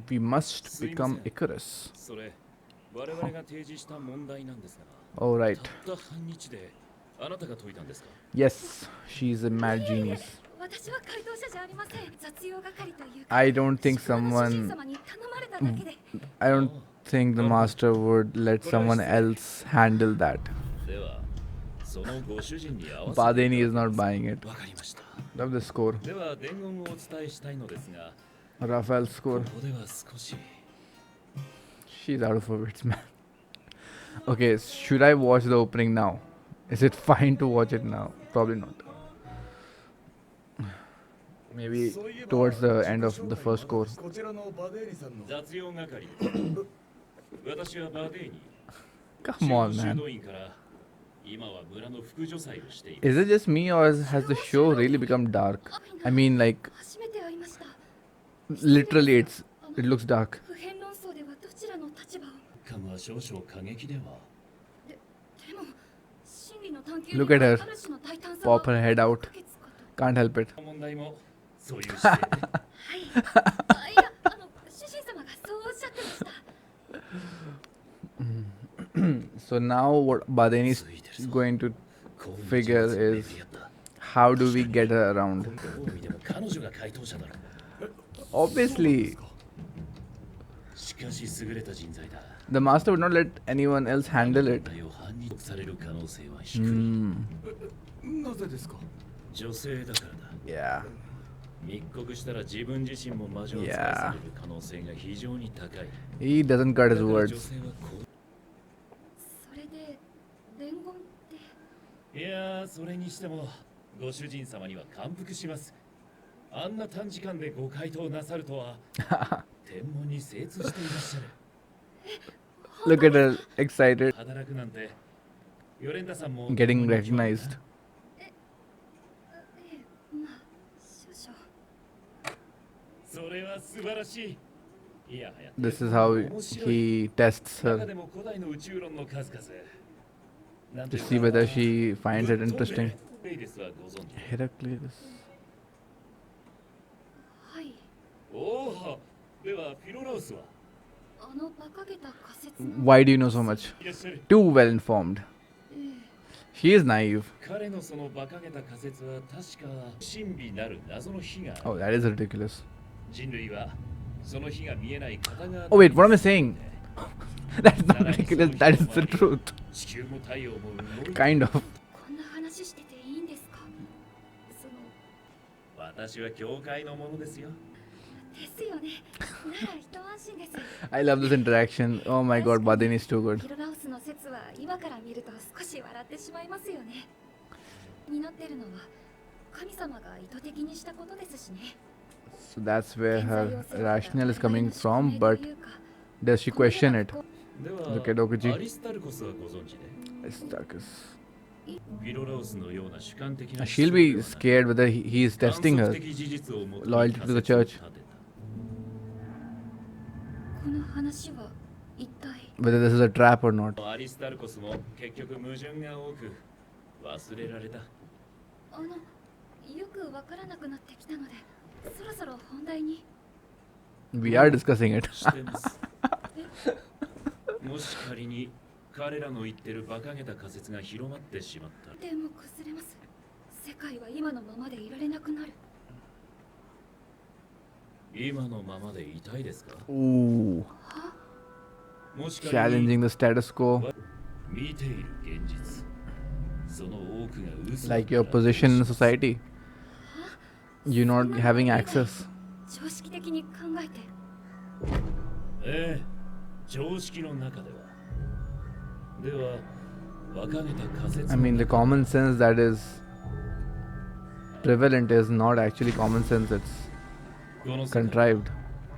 We must become Icarus. それ我々が提示した問題なんですが、 Oh, right. たった半日であなたが解いたんですか？ Yes, she's a mad genius. 私は回答者じゃありません。雑用係というか、 I don't think 職場の主人 someone. 様に頼まれただけで。 I don't think the master would let someone else handle that. ではそのご主人に合わせて Badeni is not buying it. わかりました。 Love the score. では伝言をお伝えしたいのですが、 Raphael's こ score. こでは少し She's out of her wits, man. Okay, should I watch the opening now? Is it fine to watch it now? Probably not. Maybe towards the end of the first score. こちらのバデーニさんの雑用係です。私はバデーに Come on, 修 man. 道院から今は村の副助祭をしている。 Is it just me or has the show really become dark? I mean, like, 初めて会いました。 literally, it looks dark. 普遍論争ではどちらの立場を。感は少々過激では。でも真理の探求 Look に at は her ある種の大胆さ Pop her head out. 不可欠かと。 Can't help it. 問題もそういう姿勢で。はい。いや、主人様がそうおっしゃってました。 So now what Badeni is going to figure is how do we get her around? どう見ても彼女が回答者だろう。 Obviously, しかし優れた人材だ。 the master would not let anyone else handle it. 問題を犯人される可能性は低い。 なぜですか？女性だからだ。 Yeah. 密告したら自分自身も魔女扱いされる可能性が非常に高い。 He doesn't cut his だから女 words. 性はこそれで伝言ってう。いやー、それにしてもご主人様には感服します。あんな短時間でご回答なさるとは天文に精通していらっしゃる。 Look at her, excited, 働くなんてヨレンタさんも getting recognized. まあ少々。それは素晴らしい。いやはや This is how he tests 中 her でも古代の宇宙論の数々。なん to ていう see か whether she finds it interesting. レイデスはご存知。 Heracles. はい。おお、ではフィロラウスはバカげた仮説の Why do you know so much? いらっしゃる。 Too well informed. She is naive. 彼のその馬鹿げた仮説は確か神秘なる謎の火がある。 Oh, that is ridiculous. 人類はその火が見えない片側 Oh, wait, what am I saying? That's not ridiculous. That is the truth. 地球も太陽も動いている。 Kind of. こんな話してていいんですか？その私は教会のものですよ。ですよね。なら一安心です。 I love this interaction. Oh my god, Badeni is too good. フィロラウスの説は今から見ると少し笑ってしまいますよね。担ってるのは神様が意図的にしたことですしね。 So that's where her rationale is coming from, but does she question it? で Look at は、 Okuji. アリスタルコスはご存知で、 Aristarchus. フィロラウスのような主観的な She'll be scared whether he is testing 観 her. 測的事実をもとに Loyalty to the 仮説を church. 立てた。この話は一体 Whether this is a trap or not. アリスタルコスも結局矛盾が多く忘れられた。よくわからなくなってきたので、そろそろ本題に。 We are discussing it. してます。もし仮に彼らの言ってる馬鹿げた仮説が広まってしまったら、でも崩れます。世界は今のままでいられなくなる。今のままでいたいですか？ Ooh. もし仮に Challenging the status quo. 見ている現実、その多くが嘘 Like your position in society. You not having access. 常識的に考えて。ええ、常識の中では。では、馬鹿げた仮説 I mean, the common sense that is prevalent is not actually common sense, it's この世界 contrived.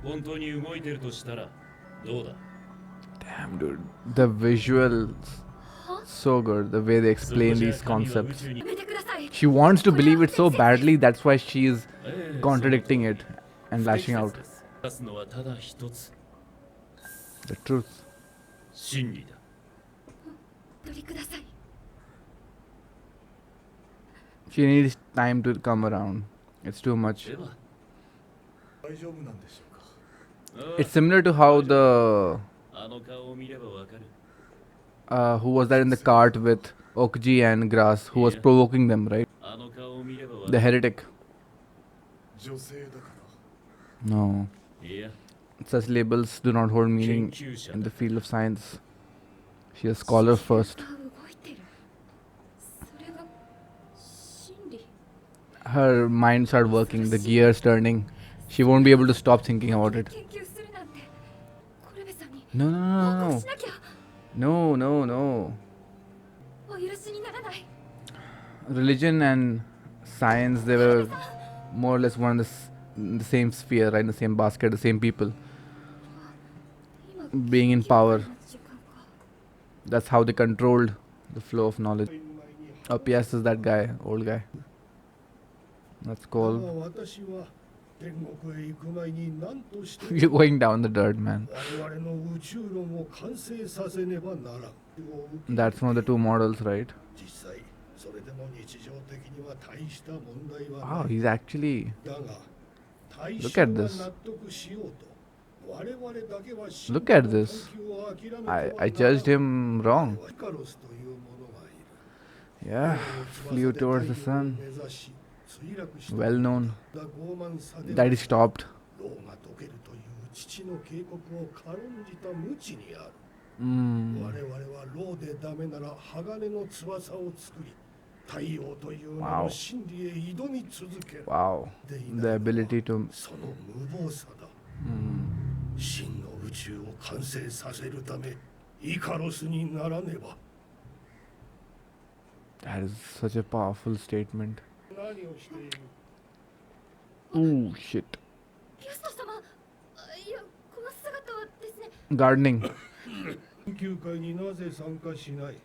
本当に動いてるとしたらどうだ？ Damn, dude. The visuals. So good. The way they explain these concepts. やめてください。 She wants to believe it so badly, that's why she is ええ、 contradicting it and lashing out. 出すのはただ一つ、 The truth. 真理だ。お取りください。 She needs time to come around. It's too much. では、大丈夫なんでしょうか？ It's similar to how the あの顔を見ればわかる。 who was that in the cart with Okji and Grass, who was Yeah. provoking them, right? あの顔を見ればわか The る。 heretic. 女性だから No. いや、 Such labels do not hold 研 meaning 究者 in だ。 the field of science. She is a scholar first. が動いてる。それが真理。 Her mind started working, the gears turning. She won't be able to stop thinking about it. 研究するなんて。コルベさんに No, no, 報 no, 告 no, しなきゃ。 no, no, no. お許しにならない。 Religion and science, they were more or less one in in the same sphere, right? In the same basket, the same people. 今 Being in power. 研究会の時間か。 That's how they controlled the flow of knowledge. Up, yes, is that guy, old guy. That's だ cool. が私は天国へ行く前に何として You're going down the dirt, man. 我々の宇宙論を完成させねばならん。 That's one of the two models, right? 実際それでも日常的には大した問題は Wow, ない。 he's actually. だが対 Look 象 at が this. 納得しようと我々だけは Look at this. I judged him wrong. イカロスというものがいる。 Yeah, flew towards the sun. Well known. That he stopped. ローが溶けるという父の警告を軽んじた無知にある。我 Mm. 々はローでダメなら鋼の翼を作り、太陽という名 Wow. の真理へ挑み続ける。 Wow. でい The ないのは ability to. その無謀さだ。 Mm. 真の宇宙を完成させるため、イカロスにならねば。 That is such a powerful statement. 何をしている？ Oh, shit. キャスト様。いや、この姿はですね。 Gardening. 研究会になぜ参加しない？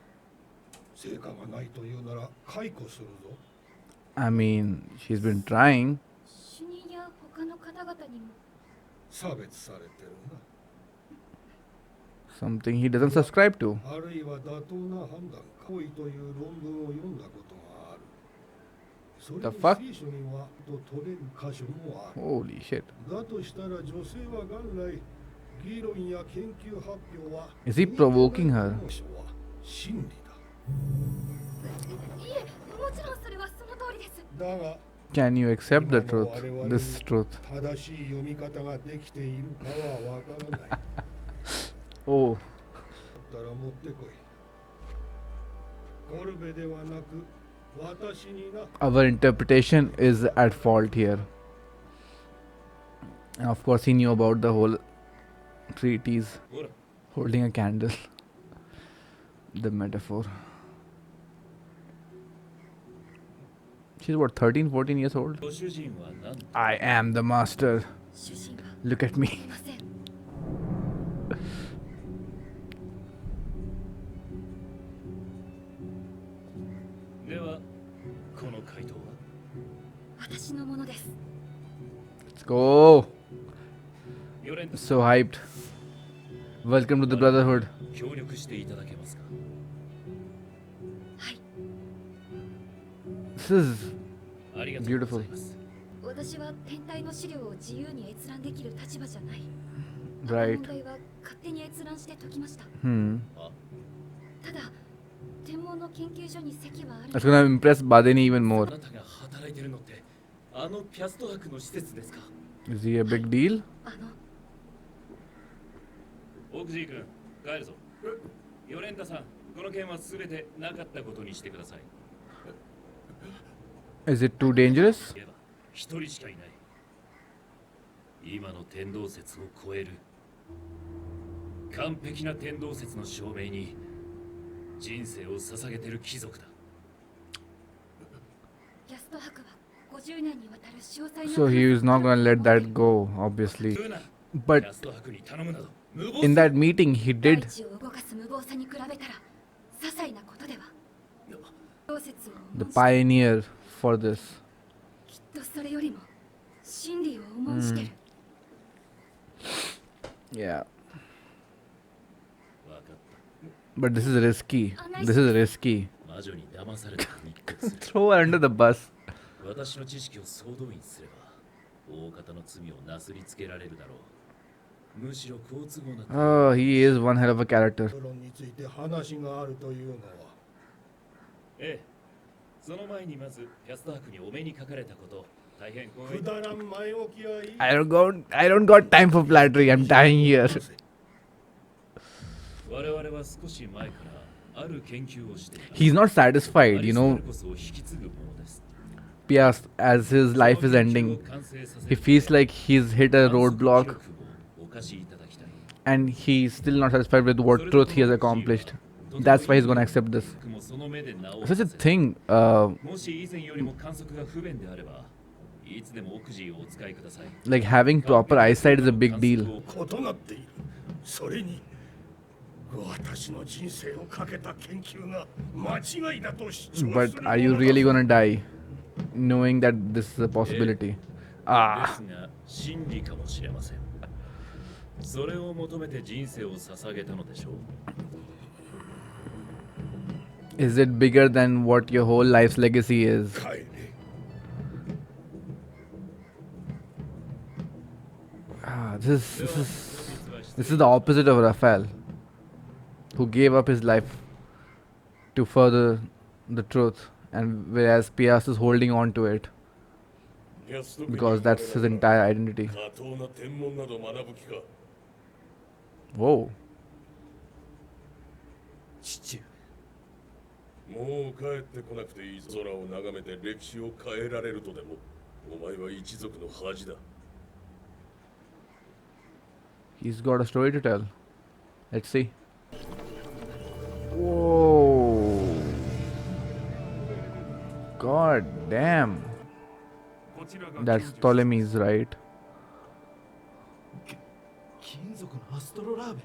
成果がないというなら解雇するぞ。 I mean, she's been trying. 主任や他の方々にも。差別されてるな。 Something he doesn't subscribe to. あるいは妥当な判断か。恋という論文を読んだことがある。それ The に fuck? 聖書にはと取れる箇所もある。 Holy shit. だとしたら女性は元来議論や研究発表は Is he provoking her? 真理いえ、もちろんそれはその通りです。だ。だが Can you accept the truth? This truth. 正しい読み方ができているかはわからない。だっ Oh. たら持ってこい。コルベではなく私にな。 Our interpretation is at fault here. And of course, he knew about the whole treatise ほら、 holding a candle. The metaphor. She's what, 13, 14 years old? ご主人は何？ I am the master. 主人は Look at me. いません。では、この回答は？私のものです。 Let's go. ヨレント So hyped. Welcome to the Brotherhood. 協力していただけますか？はい。 This is ありがとうございます。私は天体の資料を自由に閲覧できる立場じゃない。 right. 問題は勝手に閲覧して解きました。 Hmm. ただ、天文の研究所に席はある。 That's gonna impress Badeni even あ more. なたが働いてるのってあのピャスト博の施設ですか？ Is he a big deal? オクジー君、帰るぞ。ヨレンタさん、この件はすべてなかったことにしてください。 Is it too dangerous? 言えば一人しかいない。今の天動説を超える完璧な天動説の証明に人生を捧げてる貴族だ。キャスト博は50年にわたる詳細な So he is not gonna let that go, obviously. ルーナ、キ But ャスト博に頼むなど無謀 in さ。 that meeting, he 大 did 地を動かす無謀さに比べたら些細なことでは。同説を the 重んじて pioneer for this. きっとそれよりも真理を重んじてる。 Yeah. わかった。 But this is risky. This is risky. 魔女に騙された密告する。 Throw her under the bus. 私の知識を総動員すれば大方の罪をなすりつけられるだろむしろ好都合な Oh, he is one hell of a character. ドロンについて話があるというのは。ええ、その前にまずキャスタークにお目にかかれたこと、大変光栄。くだらん前置きはいい。I don't got time for flattery. I'm dying here. 我々は少し前からある研究をしていた。 He's not satisfied, アリ you スト know. テレコスを引き継ぐものです。 Pias, as his life is ending, he feels like he's hit a roadblock お貸しいただきたい。 and he's still not satisfied with what truth he has accomplished. That's why he's gonna accept this. 僕もその目で直 Such a させる。 thing, もし以前よりも観測が不便であれば、いつでもオクジーをお使いください。 like having proper eyesight is a big deal. 異なっている。それに私の人生をかけた研究が間違いだと主張する But are you really gonna die knowing that this is a possibility? で Ah, すが真理かもしれません。それを求めて人生を捧げたのでしょう。 is it bigger than what your whole life's legacy is? 帰れ。 Ah, this is the opposite of Raphael, who gave up his life to further the truth, and whereas Pias is holding on to it because that's his entire identity. 過当な天文など学ぶ気か。 Whoa. 父上。もう帰ってこなくていい。空を眺めて歴史を変えられるとでも。お前は一族の恥だ。 He's got a story to tell. Let's see. Whoa. God damn. That's Ptolemy's, right? 金属のアストロラーベ、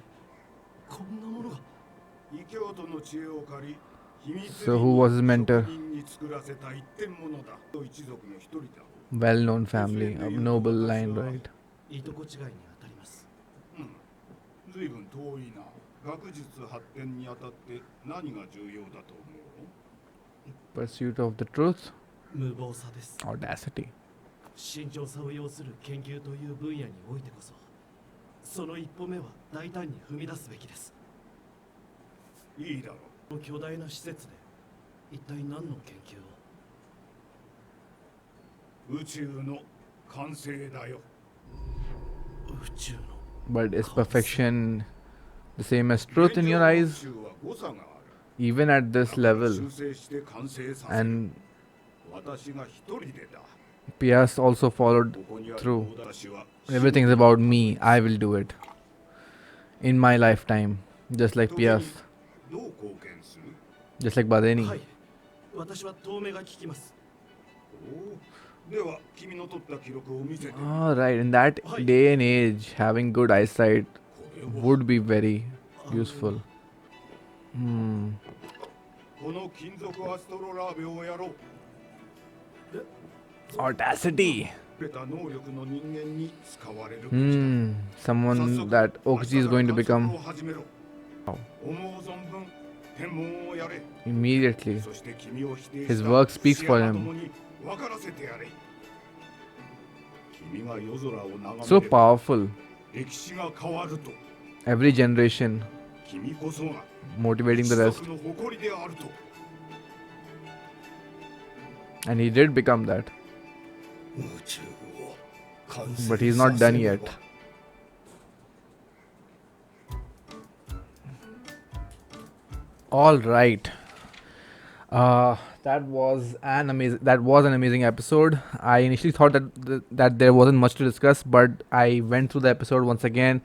こんなものが。異教徒の知恵を借り、秘密 So who was his mentor? 職人に作らせた一点物だ。一族の一人だ。 Well-known family, a noble line, right? いとこ違いに当たります。ずいぶん遠いな。学術発展にあたって何が重要だと思う？ Pursuit of the truth, 無謀さです。 audacity. 慎重さを要する研究という分野においてこそ、その一歩目は大胆に踏み出すべきです。いいだろこの巨大な施設で一体何の研究を？う。宇宙の完成だよ。宇宙の But is perfection the same as truth in your 宇 eyes? 宙は誤差がある。 Even at this level? 修正して完成させる。 And 私が一人でだ。 Pias also followed ここにある through. 私は Everything's about me. I will do it. In my lifetime. Just like 人に Pias. どう貢献する？ Just like Badeni. はい。私は遠目が利きます。おお。では君の取った記録を見せて。 Alright, in that day and age, having good eyesight これは would be very useful. Hmm. この金属アストロラーベをやろう。 Audacity. ベタ能力の人間に使われる。 Someone that Okji is going to become 思う存分天文をやれ。 immediately. そして君を否定 His した work speaks シア for ナ him. 共に分からせてやれ。君が夜空を眺め So れば powerful. 歴史が変わると。 Every generation 君こそが motivating 一 the rest. 族の誇りであると。 And he did become that. 宇宙を完成 But he's not done させれ yet. ば All right. That was an amazing episode. I initially thought that there wasn't much to discuss, but I went through the episode once again.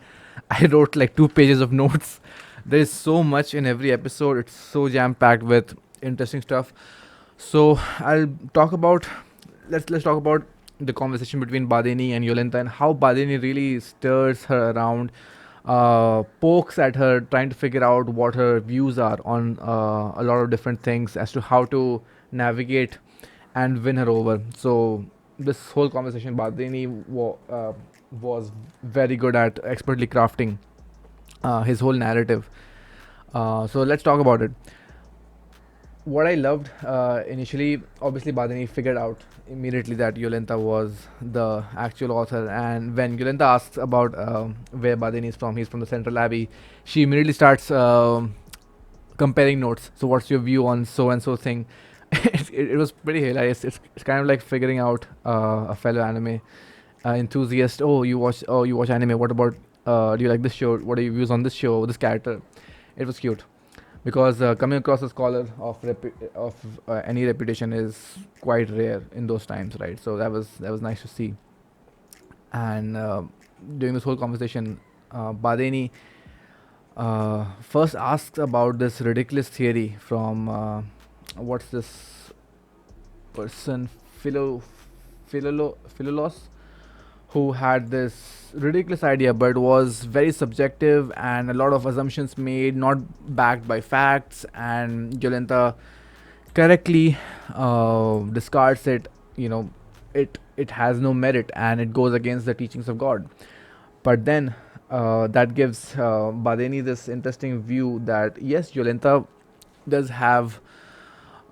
I wrote like 2 pages of notes. There is so much in every episode. It's so jam packed with interesting stuff. So I'll talk about let's talk about the conversation between Badeni and Yolanta and how Badeni really stirs her around, pokes at her, trying to figure out what her views are on a lot of different things as to how to navigate and win her over. So this whole conversation, Badeni was very good at expertly crafting his whole narrative. So let's talk about it. what I loved initially, obviously Badani figured out immediately that Yolenta was the actual author, and when Yolenta asks about where Badani is from, he's from the Central Abbey. She immediately starts comparing notes. So, what's your view on so and so thing? It was pretty hilarious. It's kind of like figuring out a fellow anime enthusiast. Oh, you watch anime. What about do you like this show? What are your views on this show? This character? It was cute because coming across a scholar of any reputation is quite rare in those times, right? So that was nice to see. And during this whole conversation, Badeni first asks about this ridiculous theory from what's this person, Philolos, who had this ridiculous idea, but was very subjective and a lot of assumptions made, not backed by facts. And Jolenta correctly discards it. It has no merit and it goes against the teachings of God. But then that gives Badeni this interesting view that yes, Jolenta does have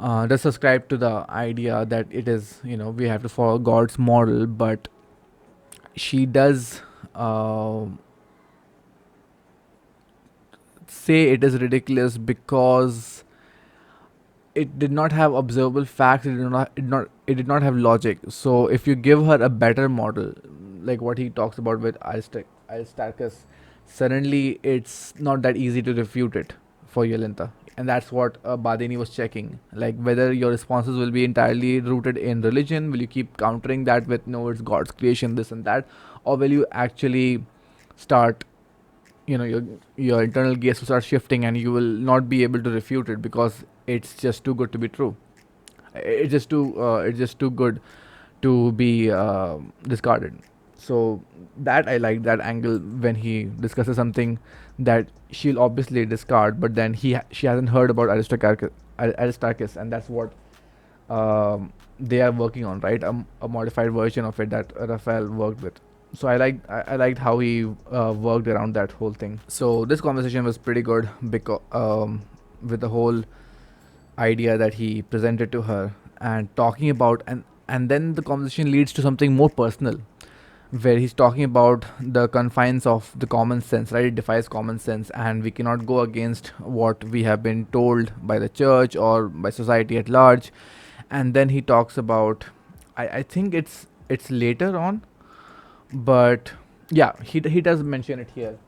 does subscribe to the idea that it is, we have to follow God's model, but she does say it is ridiculous because it did not have observable facts. It did not have logic. So if you give her a better model, like what he talks about with Aristarchus, suddenly it's not that easy to refute it for Yolenta. And that's what Badeni was checking, like whether your responses will be entirely rooted in religion. Will you keep countering that with no, it's God's creation, this and that, or will you actually start, your internal gaze will start shifting and you will not be able to refute it because it's just too good to be true. It's just too good to be discarded. So that I like that angle when he discusses something that she'll obviously discard, but then she hasn't heard about Aristarchus, and that's what they are working on, right? A modified version of it that Raphael worked with. So I liked how he worked around that whole thing. So this conversation was pretty good because with the whole idea that he presented to her and talking about, and then the conversation leads to something more personal where he's talking about the confines of the common sense, right? It defies common sense, and we cannot go against what we have been told by the church or by society at large. And then he talks about, I think it's later on, but yeah, he does mention it here.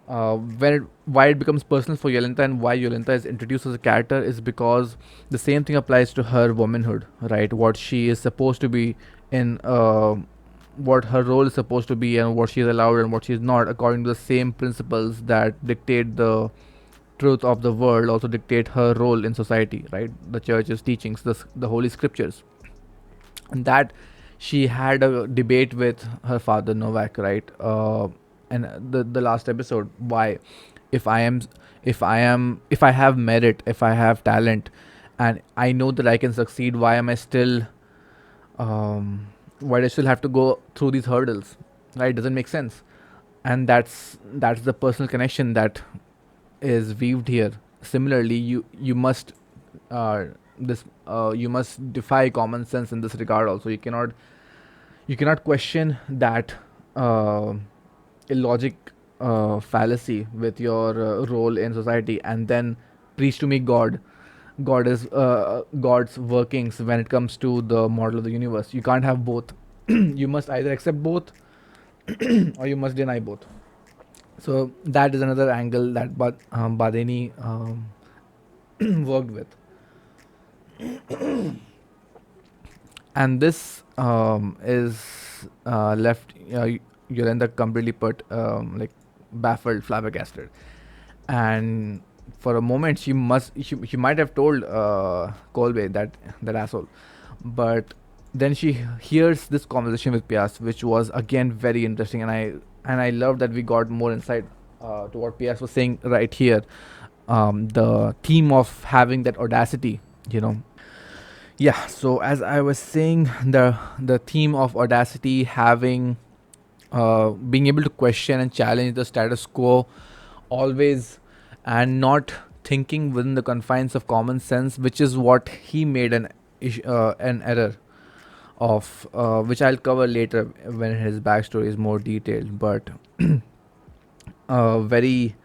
Why it becomes personal for Yolenta and why Yolenta is introduced as a character is because the same thing applies to her womanhood, right? What she is supposed to be in, what her role is supposed to be, and what she is allowed and what she is not, according to the same principles that dictate the truth of the world, also dictate her role in society, right? The church's teachings, the holy scriptures, and that she had a debate with her father Novak, right? And the last episode, why, if I am, if I have merit, if I have talent, and I know that I can succeed, why am I still, why do I still have to go through these hurdles? Right? It doesn't make sense. And that's the personal connection that is weaved here. Similarly, you must this you must defy common sense in this regard. Also, you cannot question that illogic fallacy with your role in society, and then preach to me God is God's workings when it comes to the model of the universe. You can't have both. You must either accept both or you must deny both. So that is another angle that Badeni worked with. And this is left Yolanda completely put, like, baffled, flabbergasted, and for a moment she might have told Kolbe, that asshole, but then she hears this conversation with Pias, which was again very interesting, and I love that we got more insight to what Pias was saying right here. The theme of having that audacity, you know. Yeah, so as I was saying, the theme of audacity, having being able to question and challenge the status quo always, and not thinking within the confines of common sense, which is what he made an error of, which I'll cover later when his backstory is more detailed. But a very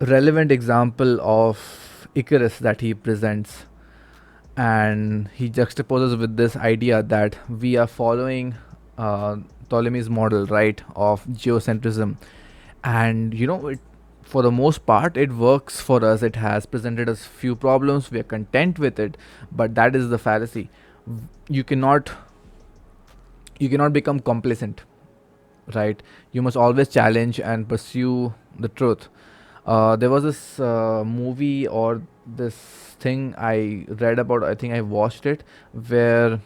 relevant example of Icarus that he presents, and he juxtaposes with this idea that we are following uh, Ptolemy's model, right, of geocentrism. And for the most part it works for us. It has presented us few problems, we are content with it, but that is the fallacy. You cannot become complacent, right? You must always challenge and pursue the truth. There was this movie or this thing I read about, I think I watched it, where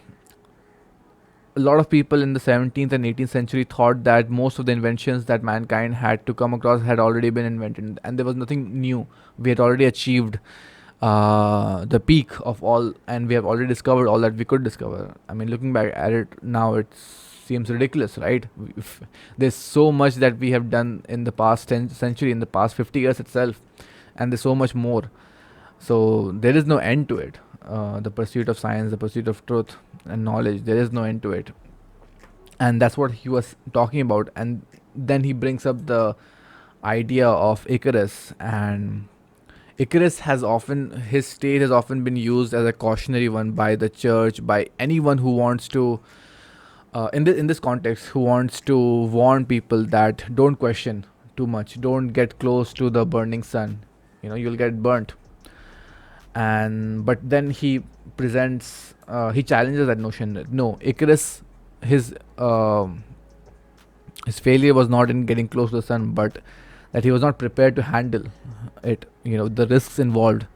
a lot of people in the 17th and 18th century thought that most of the inventions that mankind had to come across had already been invented, and there was nothing new. We had already achieved the peak of all, and we have already discovered all that we could discover. I mean, looking back at it now, it seems ridiculous, right? There's so much that we have done in the past century, in the past 50 years itself, and there's so much more. So there is no end to it. The pursuit of science, the pursuit of truth and knowledge, there is no end to it. And that's what he was talking about. And then he brings up the idea of Icarus. And Icarus his state has often been used as a cautionary one by the church, by anyone who wants to, in this context, who wants to warn people that don't question too much, don't get close to the burning sun. You'll get burnt. And but then he challenges that notion that no, Icarus, his his failure was not in getting close to the sun, but that he was not prepared to handle it, the risks involved.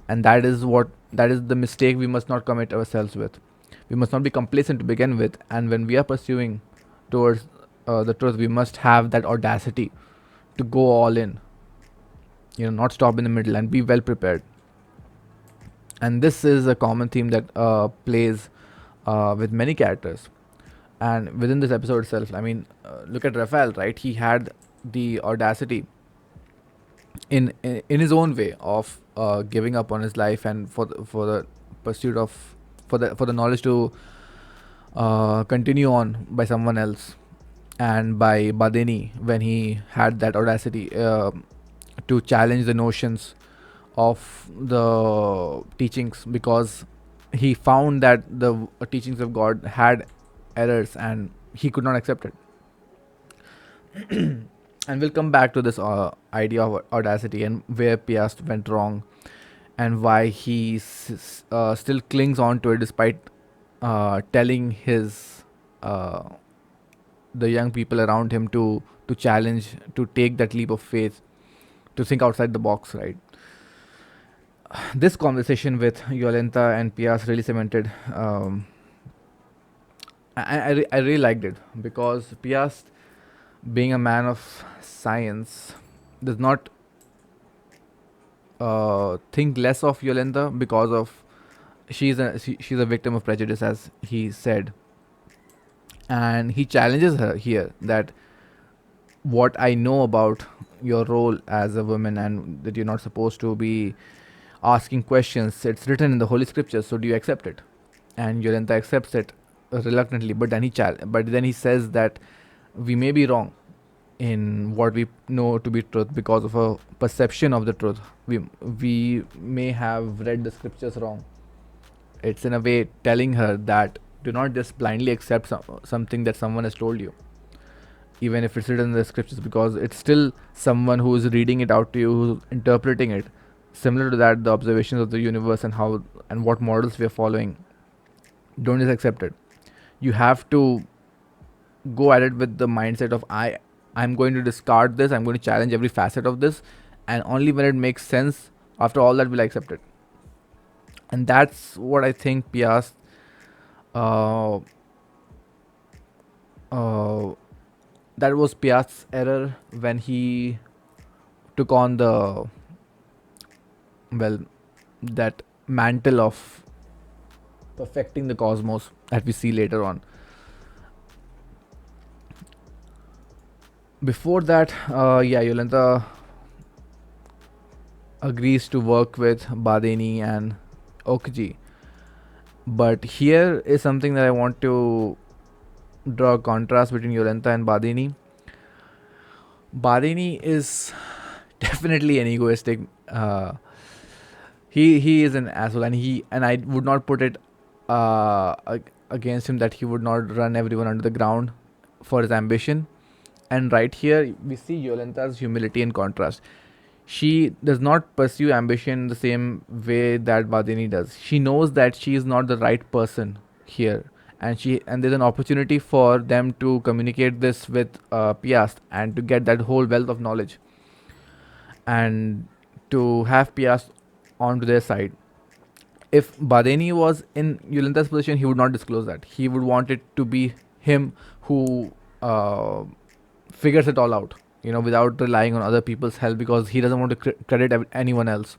And that is the mistake we must not commit ourselves with. We must not be complacent to begin with, and when we are pursuing towards the truth, we must have that audacity to go all in, not stop in the middle, and be well prepared. And this is a common theme that plays with many characters. And within this episode itself, I mean, look at Raphael, right? He had the audacity in his own way of giving up on his life, and for the pursuit of, for the knowledge to continue on by someone else, and by Badeni, when he had that audacity to challenge the notions of the teachings, because he found that the teachings of God had errors and he could not accept it. And we'll come back to this idea of audacity and where Piast went wrong, and why he still clings on to it despite telling the young people around him to challenge, to take that leap of faith, to think outside the box, right? This conversation with Yolenta and Pias really cemented. I really liked it, because Pias, being a man of science, does not think less of Yolenta because of she's a victim of prejudice, as he said. And he challenges her here that what I know about your role as a woman, and that you're not supposed to be asking questions. It's written in the Holy Scriptures, so do you accept it? And Yolenta accepts it reluctantly, but then he says that we may be wrong in what we know to be truth because of a perception of the truth. We may have read the Scriptures wrong. It's in a way telling her that do not just blindly accept something that someone has told you, even if it's written in the Scriptures, because it's still someone who is reading it out to you, who's interpreting it. Similar to that, the observations of the universe and how and what models we are following, don't just accept it. You have to go at it with the mindset of I'm going to discard this, I'm going to challenge every facet of this, and only when it makes sense, after all that, will I accept it. And that's what I think Piast that was Piast's error when he took on that mantle of perfecting the cosmos that we see later on. Before that, Yolanta agrees to work with Badeni and Okji. But here is something that I want to draw a contrast between Yolenta and Badeni. Badeni is definitely an egoistic. He is an asshole, and I would not put it against him that he would not run everyone under the ground for his ambition. And right here we see Yolenta's humility in contrast. She does not pursue ambition the same way that Badini does. She knows that she is not the right person here, and there's an opportunity for them to communicate this with Piast and to get that whole wealth of knowledge and to have Piast onto their side. If Badeni was in Yolenta's position, he would not disclose that. He would want it to be him who figures it all out, without relying on other people's help because he doesn't want to credit anyone else.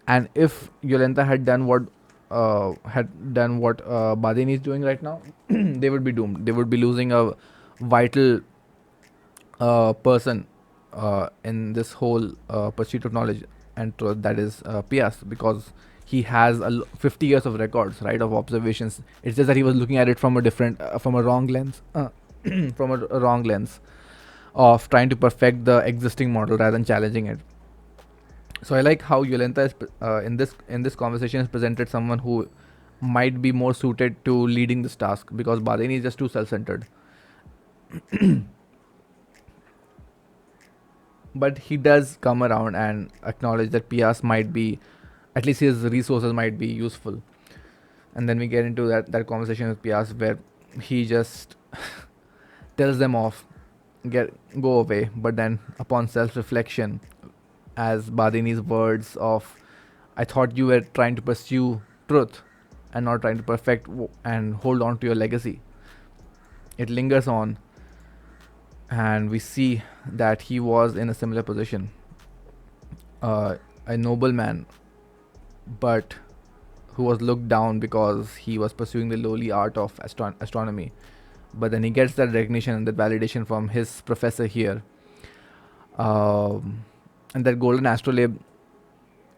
And if Yolenta had done what Badeni is doing right now, they would be doomed. They would be losing a vital person in this whole pursuit of knowledge and truth, that is Pias, because he has 50 years of records, right, of observations. It's just that he was looking at it from a wrong lens, from a wrong lens of trying to perfect the existing model rather than challenging it. So I like how Yolenta is in this conversation is presented someone who might be more suited to leading this task because Badeni is just too self-centered. But he does come around and acknowledge that Pias might be, at least his resources might be useful. And then we get into that conversation with Pias where he just tells them off, go away. But then upon self-reflection, as Badini's words of, I thought you were trying to pursue truth and not trying to perfect and hold on to your legacy. It lingers on, and we see that he was in a similar position, a nobleman, but who was looked down because he was pursuing the lowly art of astronomy. But then he gets that recognition and that validation from his professor here. And that golden astrolabe,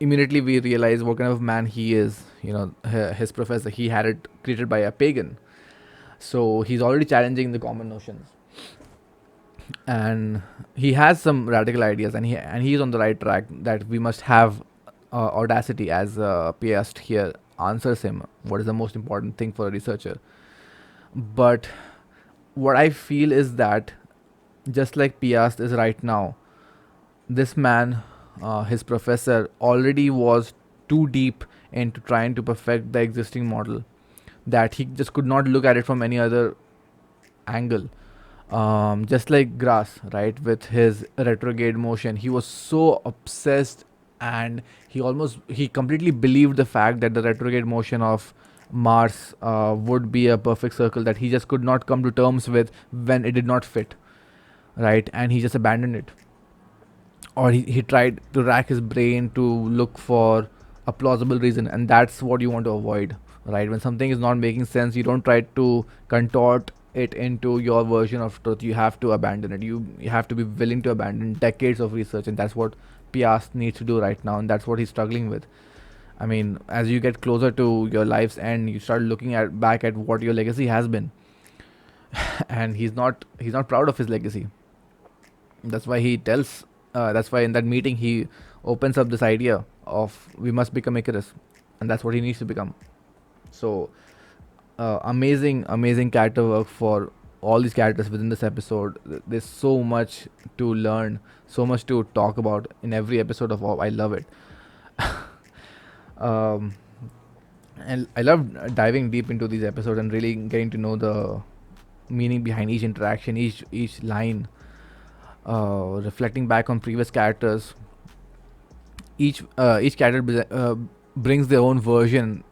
immediately we realize what kind of man he is. His professor, he had it created by a pagan. So he's already challenging the common notions. And he has some radical ideas, and he's on the right track that we must have audacity, as Piast here answers him what is the most important thing for a researcher. But what I feel is that just like Piast is right now, this man, his professor, already was too deep into trying to perfect the existing model that he just could not look at it from any other angle. Just like Grass, right, with his retrograde motion, he was so obsessed, and he completely believed the fact that the retrograde motion of Mars would be a perfect circle that he just could not come to terms with when it did not fit, right, and he just abandoned it. Or he tried to rack his brain to look for a plausible reason, and that's what you want to avoid, right? When something is not making sense, you don't try to contort it into your version of truth. You have to abandon it. You have to be willing to abandon decades of research, and that's what Piast needs to do right now, and that's what he's struggling with. I mean, as you get closer to your life's end, you start looking back at what your legacy has been, and he's not proud of his legacy. That's why he tells. That's why in that meeting he opens up this idea of we must become Icarus, and that's what he needs to become. So amazing character work for all these characters within this episode. There's so much to learn, so much to talk about in every episode of all. I love it. um, and I love diving deep into these episodes and really getting to know the meaning behind each interaction, each line, reflecting back on previous characters. Each character brings their own version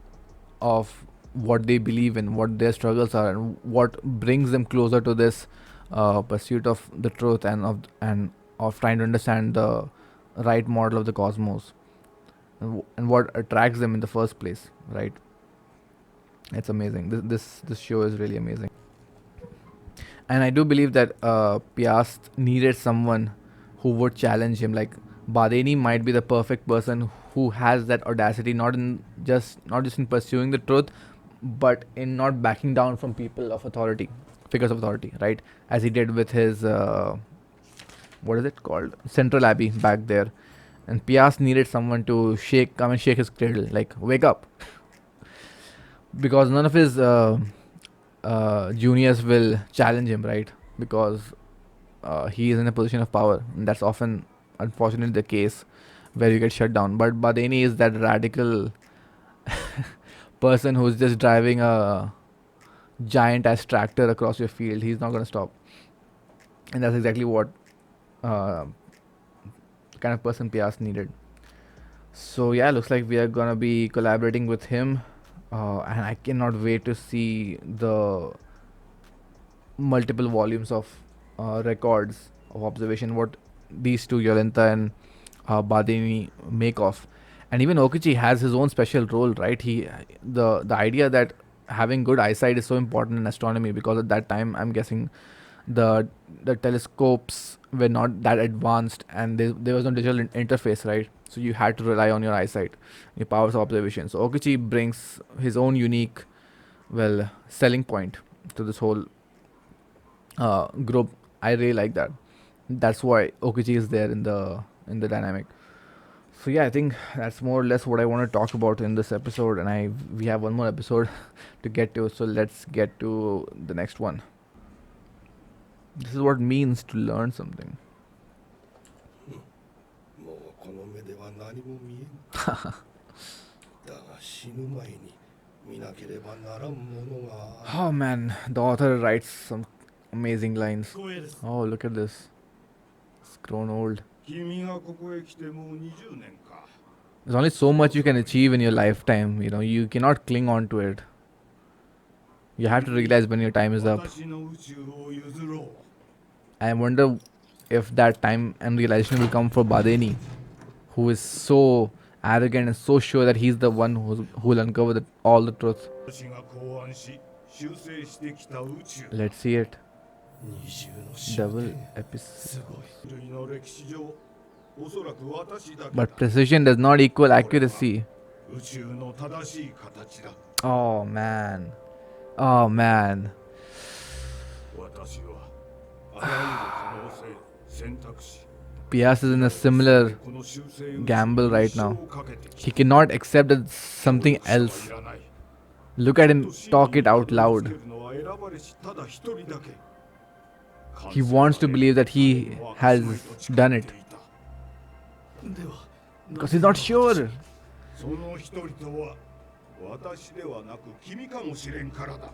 of what they believe in, what their struggles are, and what brings them closer to this pursuit of the truth and of trying to understand the right model of the cosmos, and what attracts them in the first place. Right? It's amazing. This show is really amazing, and I do believe that Piast needed someone who would challenge him, like Badeni might be the perfect person who has that audacity, not just in pursuing the truth, but in not backing down from people of authority, figures of authority, right? As he did with his what is it called, Central Abbey back there. And Pias needed someone to come and shake his cradle, like wake up, because none of his juniors will challenge him, right? Because he is in a position of power, and that's often, unfortunately, the case where you get shut down. But Badeni is that radical person who's just driving a giant ass tractor across your field. He's not going to stop, and that's exactly what uh, kind of person Pias needed. So yeah, looks like we are gonna be collaborating with him, and I cannot wait to see the multiple volumes of records of observation what these two, Yolenta and Badini, make of. And even Okichi has his own special role, right? The idea that having good eyesight is so important in astronomy, because at that time I'm guessing the the telescopes were not that advanced, and there was no digital interface, right? So you had to rely on your eyesight, your powers of observation. So Okichi brings his own unique, well, selling point to this whole group. I really like that. That's why Okichi is there in the dynamic. So yeah, I think that's more or less what I want to talk about in this episode, and we have one more episode to get to. So let's get to the next one. This is what it means to learn something. もうこの目では何も見えん。だが死ぬ前に見なければならんものがある。 Oh man, the author writes some amazing lines. 光栄です。 Oh, look at this. It's grown old. 君がここへ来てもう20年か。 There's only so much you can achieve in your lifetime. You know, you cannot cling on to it. You have to realize when your time is up. 私の宇宙を譲ろう。 I wonder if that time and realization will come for Badeni, who is so arrogant and so sure that he's the one who will uncover all the truth. 私が考案し修正してきた宇宙。 Let's see it. 二重の焦 Double 点 episode. すごい。類の歴史上、おそらく私だけ But だ。 precision does not equal accuracy. 宇宙の正しい形だ。 Oh man. Oh man. 私はあらゆる可能性、選択肢。 Pias is in a similar この修正宇宙 gamble に right 一生 now. をかけてきた。 He cannot accept that something else. いらない。 Look at him talk it out loud. He wants to believe that he has done it では because he's not sure. その一人とは私ではなく君かもしれんからだ。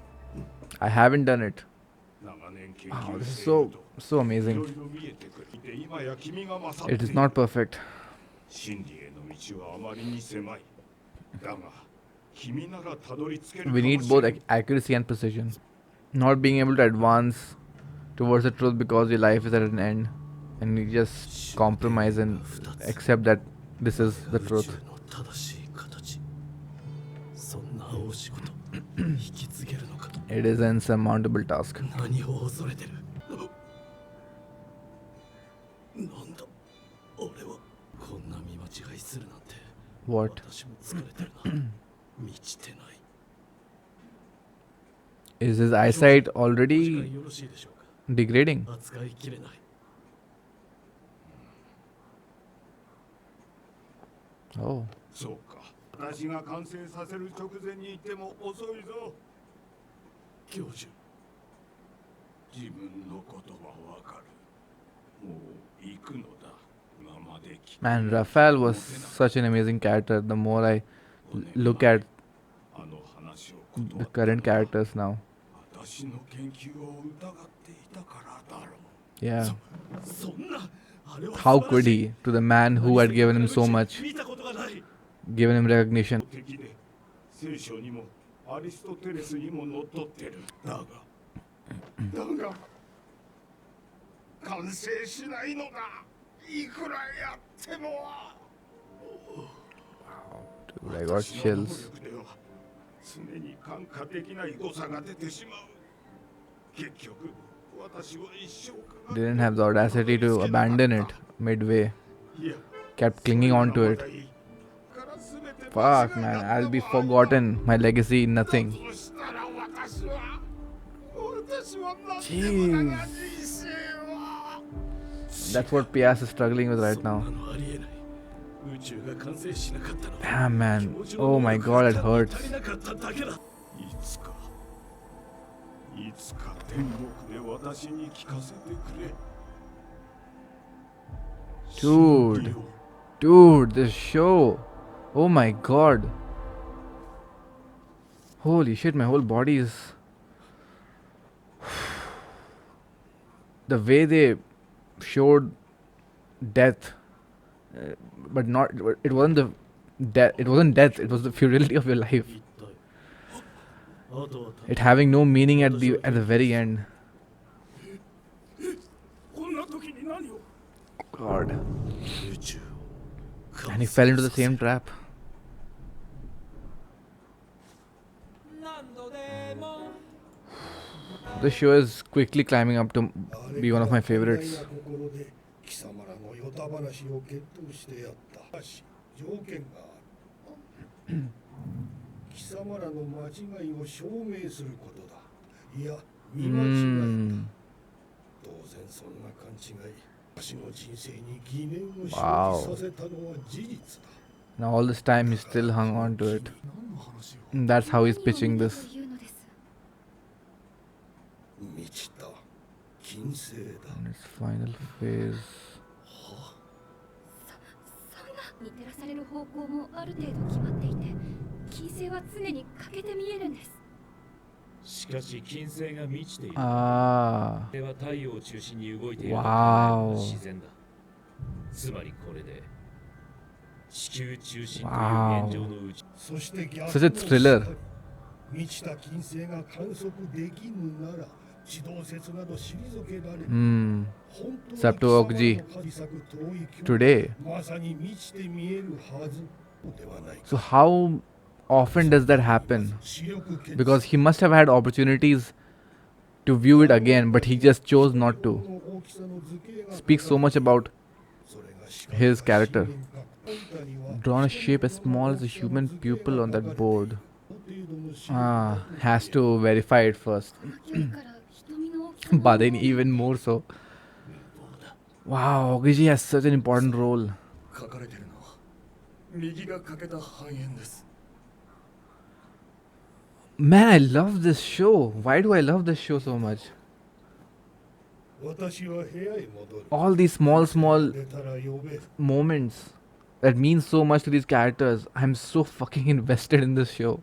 I haven't done it. 長年研 Wow, 究 this し is ている so と so いろ amazing. いろ見えてくる。今や君が勝ってい It る is not perfect. 真理への道はあまりに狭い。だが君ならたどり着けるかも We しれ need ん。 both accuracy and precision. Not being able to advance towards the truth because your life is at an end, and you just compromise and accept that this is the 宇 truth. 宙の正しい形。そんな大仕事引き継げるのか。 It is an insurmountable task. 何を恐れてる。なんだ俺はこんな見間違いするなんて。 What? 私も疲れてるな。満ちてない。 Is his eyesight お時間 already よろしいでしょうか。 degrading? 扱いきれない。 Oh. そうか。私が完成させる直前に言っても遅いぞ。教授。自分のことはわかる。もう行くのだ。今まで聞く Man, Raphael was such an amazing character. The more I look at あの話を the current characters now. 私の研究を疑っていたからだろう。 Yeah. そんな。あれは How 素晴 could らしい he, to the man who had given him so much, 見たことがない。 given him recognition? 的で聖書にもアリストテレスにものっとってる。だが完成しないのだ。いくらやっても。 Dude, I got 私の能 chills. 力では常に感化できない誤差が出てしまう。結局私は一生かかって Didn't have the audacity to abandon it midway. いや kept clinging on to it. Fuck, man, I'll be forgotten. My legacy, nothing. Jeez. That's what Pias is struggling with right now. Damn, man. Oh my god, it hurts. いつか天国で私に聞かせてくれ。 Dude. Dude, this show. Oh my god. Holy shit, my whole body is... The way they showed death, but not... It wasn't the death. It wasn't death. It was the futility of your life. It having no meaning at the very end. God. And he fell into the same trap. This show is quickly climbing up to be one of my favorites. 貴様らのヨタ話を決闘してやったし条件がある貴様らの間違いを証明することだいや見間違いだ当然そんな勘違い私の人生に疑念を生じさせたのは事実だ Now all this time he's still hung on to it. And that's how he's pitching this. 満ちた金星だ And its final phase. に照らされる方向もある程度決まっていて、金星は常に欠けて見えるんです。しかし金星が満ちている。Ah. これは太陽を中心に動いている。Wow. 自然だ。つまりこれで地球中心という現状の宇宙。そして逆 Such a thriller. 満ちた金星が観測できぬなら地動説など退けられる Hmm. 本当に Septuagint. 貴様の神作遠い距離 Today. まさに満ちて見えるはずではないか So how often does that happen? Because he must have had opportunities to view it again, but he just chose not to. Speaks so much about his character. Drawn a shape as small as a human pupil on that board. Ah, has to verify it first. But then even more so. Wow, Ogiji has such an important role. 書かれているのは右が欠けた半円です。 Man, I love this show. Why do I love this show so much? 私は部屋へ戻る All these small 出たら呼べ moments that mean so much to these characters. I'm so fucking invested in this show.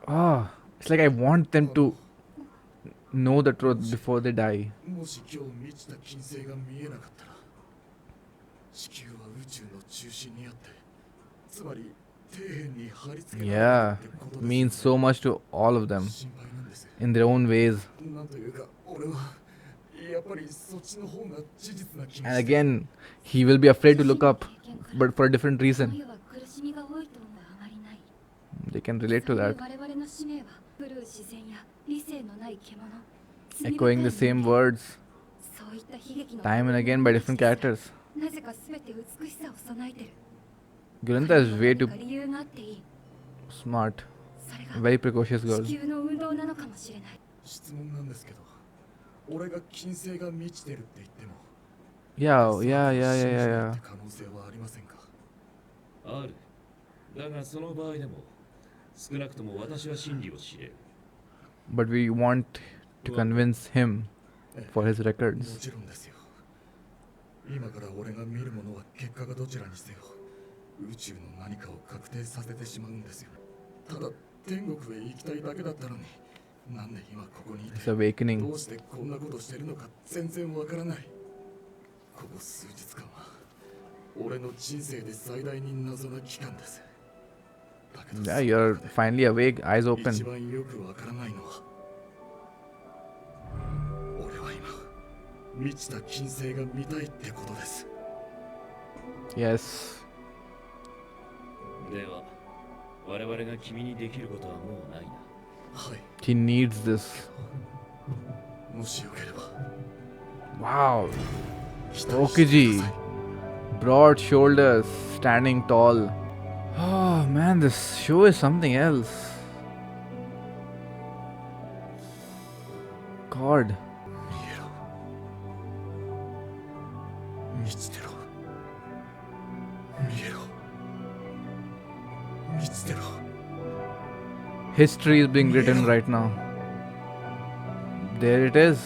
Ah, it's like I want them to know the truth before they die. もし今日満ちた金星が見えなかったら地球は宇宙の中心にあってつまり底辺に貼り付けら Yeah, れているってことです means so much to all of them 心配なんです in their own ways. なんというか俺はやっぱりそっちの方が事実な気が And して again, he will be afraid to look up, but for a different この reason. 世は苦しみが多いとはあまりない。 They can relate to that. 我々の使命はブルー自然や理性のない獣。 Echoing the same words そういった悲劇の time and again by different characters. なぜか全て美しさを備えてる。 Guranta is way too 理由があっていい。 smart. それが Very precocious girl. 地球の運動なのかもしれない。質問なんですけど俺が金星が満ちてるって言っても Yeah, 信 yeah, じ yeah, ない yeah, っ yeah. て可能性はありませんかある。だがその場合でも少なくとも私は真理を知れる。 But we want to convince him for his も records. ちろんですよ今から俺が見るものは結果がどちらにせよ宇宙の何かを確定させてしまうんですよただ天国へ行きたいだけだったのになんで今ここにい His て awakening. どうしてこんなことしてるのか全然わからないここ数日間は俺の人生で最大に謎な期間ですだけど Yeah, you're finally awake, eyes 一 open. 番よくわからないのは俺は今満ちた金星が見たいってことです Yes. では我々が君にできることはもうないな。はい He needs this. もしよければ Wow. 期待してくだ Okuji. さい。 Broad shoulders, standing tall. Oh man, this show is something else. God. 見えろ。満ちてろ。見えろ。満ちてろ。 History is being written right now. There it is.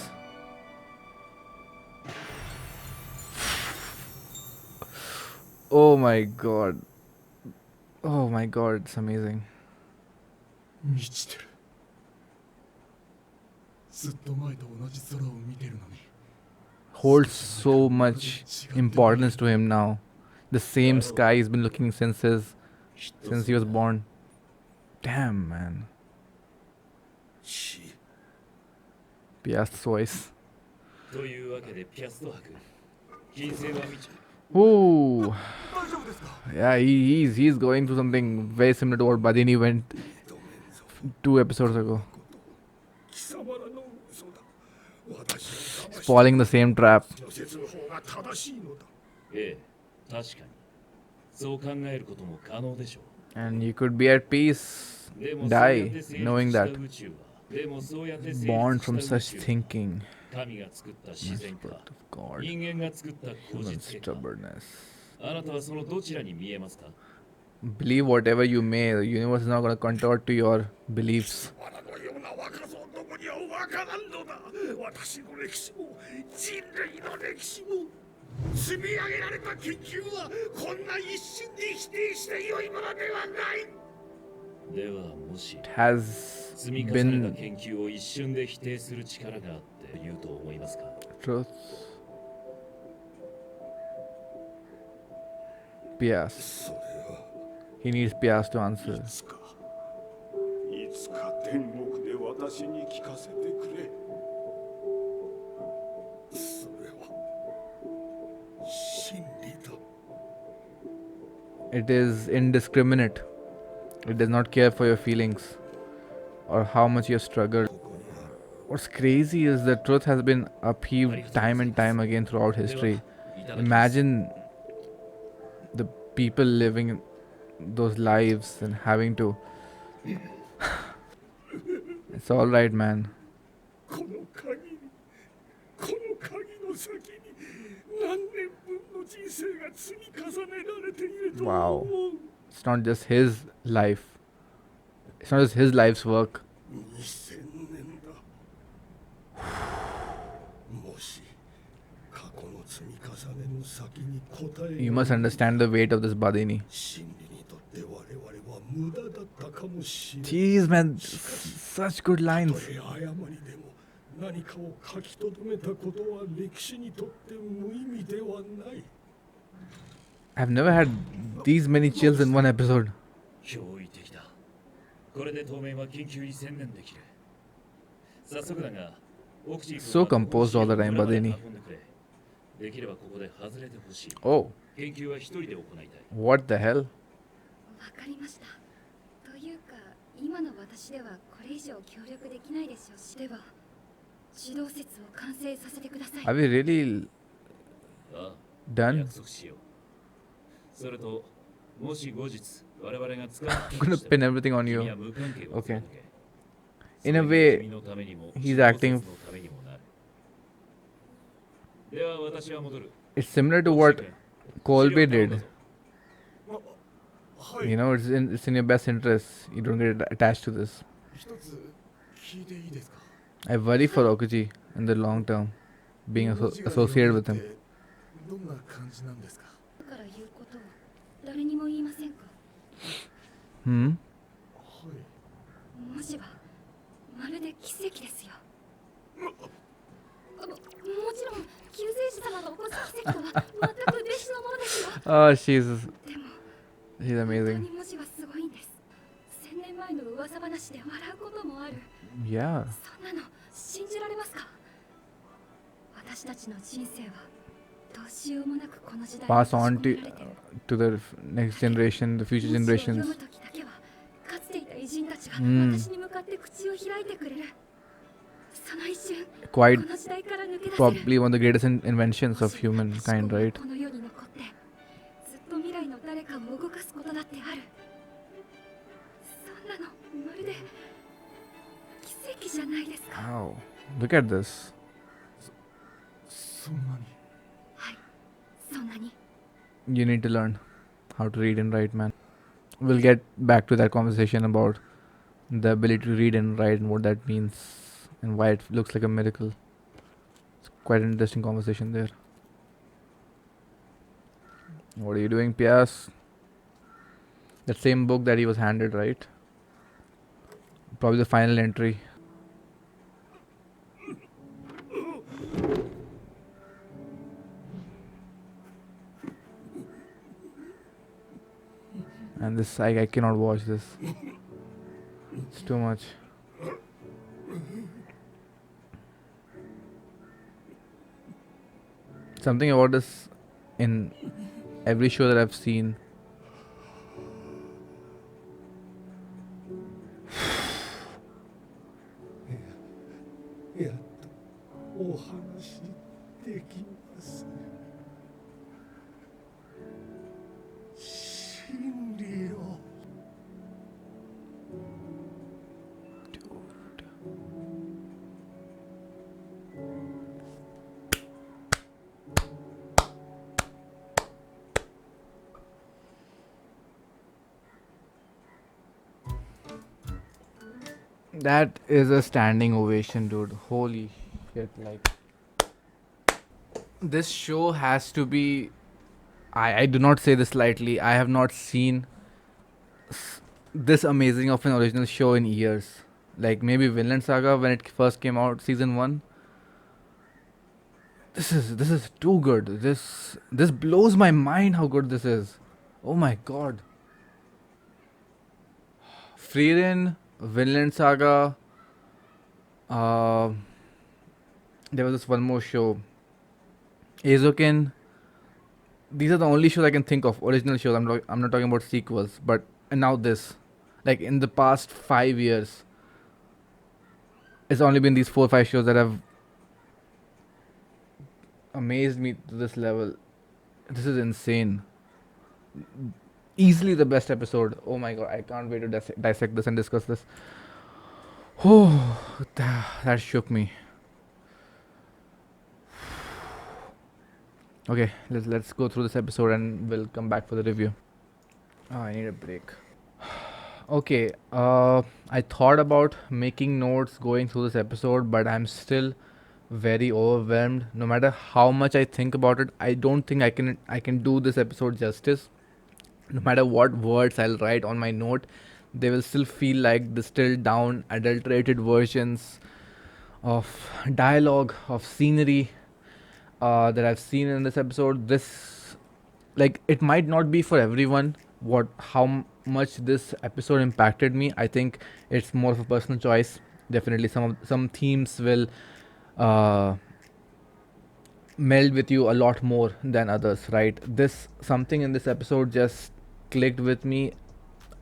Oh my god. Oh my god, it's amazing. 満ちてる。ずっと前と同じ空を見てるのに。 Holds so much importance to him now. The same sky he's been looking since he was born. Damn, man. 死 Piast's voice. というわけでピアスト博金星は未知 Ooh. 大丈夫ですか？ Yeah, he's going through something very similar to what Badini went 認めんぞ 2 episodes ago. 貴様らの嘘だ私の Falling in the same trap. の説の方が正しいのだええ確かにそう考えることも可能でしょ And you could be at peace, うでもそうやって die, 成 knowing 立した that. 宇宙はでもそうやって成立 Born した from 宇 such 宙は thinking. 神が作った自 Much 然か birth of God. 人間が作ったこ Human じつけか stubbornness. あなたはそのどちらに見えますか Believe whatever you may, the universe is not going to contort to your beliefs. 我らのような若造どもには分からんのだ私の歴史も人類の歴史も積み上げられた研究はこんな一瞬で否定してよいものではないではもし It has 積み重ねた been 研究を一瞬で否定する力があって言うと思いますか truth. Pias. それは He needs Pias to answer. いつか天国で私に聞かせてくれそれは真理だ It is indiscriminate. It does not care for your feelings or how much you have struggled. What's crazy is the truth has been upheaved time and time again throughout history. いただきます Imagine the people living those lives and having to. It's alright, man. この鍵の先に何年分の人生が積み重ねられていると思う It's not just his life. It's not just his life's work. 2000年だもし過去の積み重ねの先に答え You must understand the weight of this Badini. 真理にとって我々は無駄だったかもしれない Jeez, man. Such good た lines. とえ誤りでも何かを書き留めたことは歴史にとって無意味ではない I've never had these many chills in one episode. 驚異的だこれで当面は研究に専念できる早速だがオクチー So composed all the time, Badini. できればここで外れてほしい Oh, 研究は一人で行いたい what the hell? わかりましたというか今の私ではこれ以上協力できないでしょうしでは指導説を完成させてください Are we really ああ done? 約束しようそれともし後日我々が使う I'm gonna pin everything on 君 you. は無関係を Okay. 貫け In a それが way, 君のためにも he's 指導 acting- 説のためにもなるでは私は戻る It's similar to what Colby did. はい You know, it's in your best interest. You don't get attached to this. 一つ聞いていいですか？ I worry for Okuji in the long term, being この字が associated with 読 him. めるってどんな感じなんですか？だから言うことを誰にも言いませんか Hmm? はい。もしはまるで奇跡ですよもちろん救世主様が起こす奇跡とは全く別のものですよ Oh, she's でも she's 本当 amazing. に文字はすごいんです1000年前の噂話で笑うこともある Yeah. そんなの信じられますか私たちの人生はどうしようもなくこの時代に Pass on 閉じ込められてる to the next generation, the future 文字を読 generations. む時だけはかつていた偉人たちがうん私に向かって口を開いてくれる、その一瞬 quite この時代から抜け出せる probably one of the greatest inventions も of しもまた humankind, 思考が right? この世に残ってずっと未来の誰かを動かすことだってある。そんなのまるで奇跡じゃないですか。 Wow, look at this. そんなに。はい、そんなに。 You need to learn how to read and write, man. We'll get back to that conversation about the ability to read and write and what that means and why it looks like a miracle. It's quite an interesting conversation there. What are you doing, Pias? That same book that he was handed, right? Probably the final entry. And this, I cannot watch this. It's too much. Something about this in every show that I've seen. やっとお話できます。真理を。That is a standing ovation, dude. Holy shit, like this show has to be, I do not say this lightly. I have not seen this amazing of an original show in years. Like maybe Vinland Saga when it first came out, season 1. This is too good. This blows my mind how good this is. Oh my god. Frieren, Vinland Saga. There was this one more show, Eizouken. These are the only shows I can think of. Original shows. I'm not talking about sequels. But and now this, like in the past 5 years, it's only been these 4 or 5 shows that have amazed me to this level. This is insane. Easily the best episode. Oh my god, I can't wait to dissect this and discuss this. Oh, that shook me. Okay, let's go through this episode and we'll come back for the review. Oh, I need a break. Okay, I thought about making notes going through this episode, but I'm still very overwhelmed. No matter how much I think about it, I don't think I can do this episode justice. No matter what words I'll write on my note, they will still feel like distilled down, adulterated versions of dialogue, of scenery that I've seen in this episode. This, like, it might not be for everyone. Much this episode impacted me. I think it's more of a personal choice. Definitely, some themes will meld with you a lot more than others, right? This something in this episode just clicked with me.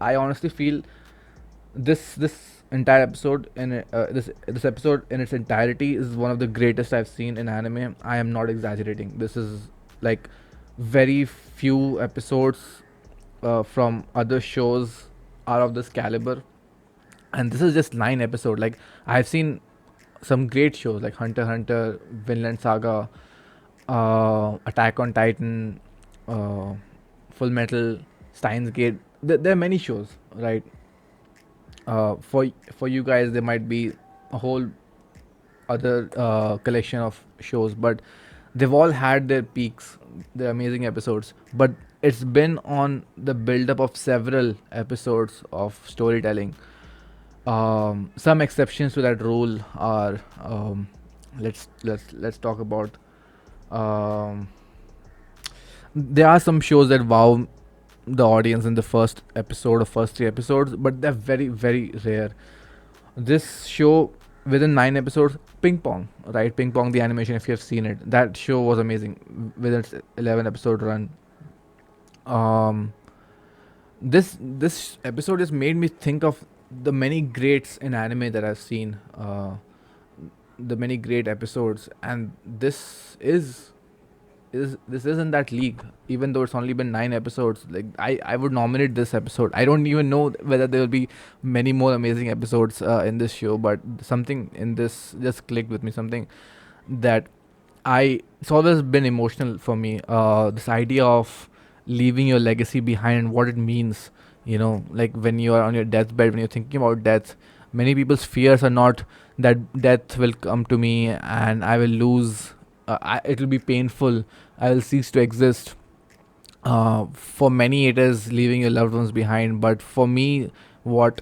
I honestly feel this entire episode this episode in its entirety is one of the greatest I've seen in anime. I am not exaggerating. This is like very few episodes from other shows are of this caliber, and this is just 9 episodes. Like I've seen some great shows like Hunter x Hunter, Vinland Saga, Attack on Titan, Full Metal, Steins Gate. There are many shows, right? For you guys, there might be a whole other collection of shows, but they've all had their peaks, their amazing episodes. But it's been on the build-up of several episodes of storytelling. Some exceptions to that rule are let's talk about. There are some shows that wow the audience in the first episode or first 3 episodes, but they're very very rare. This show within 9 episodes, Ping Pong, right? Ping Pong, the animation, if you have seen it, that show was amazing within its 11 episode run. This episode just made me think of the many greats in anime that I've seen. the many great episodes, and this isn't that league. Even though it's only been 9 episodes, like I would nominate this episode. I don't even know whether there will be many more amazing episodes in this show, but something in this just clicked with me. Something that it's always been emotional for me. This idea of leaving your legacy behind and what it means. Like when you are on your deathbed, when you're thinking about death, many people's fears are not that death will come to me and I will lose. It will be painful. I will cease to exist. For many, it is leaving your loved ones behind. But for me, what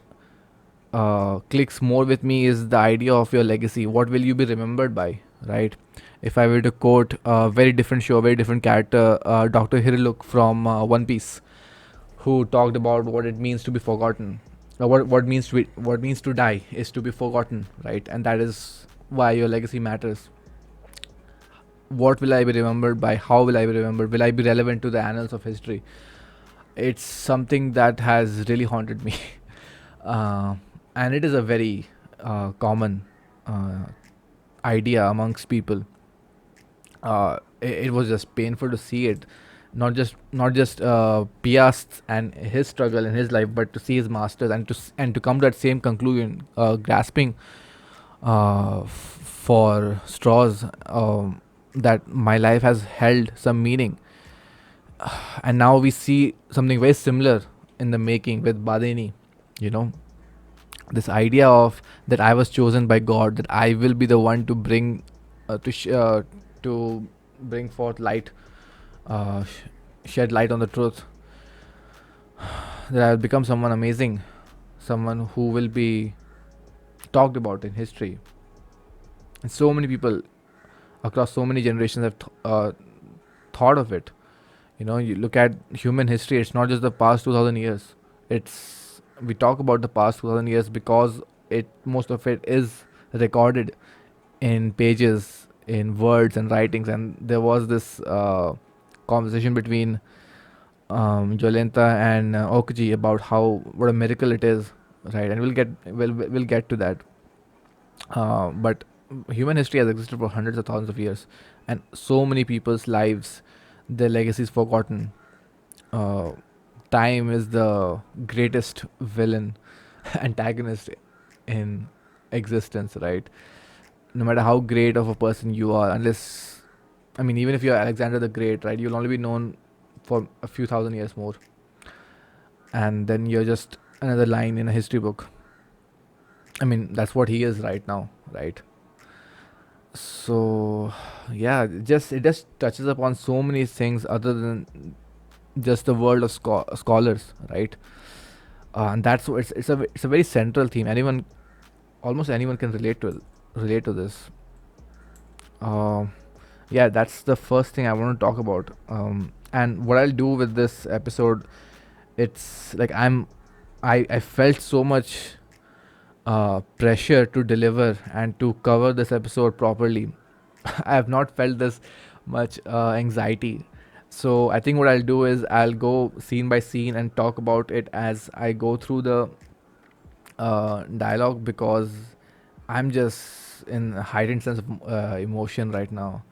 clicks more with me is the idea of your legacy. What will you be remembered by, right? If I were to quote a very different show, very different character, Dr. Hiriluk from One Piece, who talked about what it means to be forgotten. What means to die is to be forgotten, right? And that is why your legacy matters. What will I be remembered by? How will I be remembered? Will I be relevant to the annals of history? It's something that has really haunted me. uh, and it is a very common uh, idea amongst people. It was just painful to see it, not just Piast and his struggle in his life, but to see his masters and to come to that same conclusion, grasping for straws, that my life has held some meaning. And now we see something very similar in the making with Badeni. You know, this idea of that I was chosen by God, that I will be the one to bring to bring forth light, shed light on the truth, that I will become someone amazing, someone who will be talked about in history. And so many people across so many generations have thought of it. You look at human history, it's not just the past 2000 years. It's We talk about the past 2000 years because it most of it is recorded in pages, in words and writings. And there was this conversation between Jolenta and Okji about how what a miracle it is, right? And we'll get to that. But human history has existed for hundreds of thousands of years, and so many people's lives, their legacies forgotten. Uh, Time is the greatest villain, antagonist in existence, right? No matter how great of a person you are, unless, I mean, even if you're Alexander the Great, right, you'll only be known for a few thousand years more, and then you're just another line in a history book. I mean, that's what he is right now, right? So, yeah, it just touches upon so many things other than just the world of scholars, right? And that's it's a very central theme. Almost anyone can relate to this. Uh, yeah, that's the first thing I want to talk about. And what I'll do with this episode, it's like I felt so much pressure to deliver and to cover this episode properly. I have not felt this much anxiety. So I think what I'll do is I'll go scene by scene and talk about it as I go through the dialogue, because I'm just in a heightened sense of emotion right now.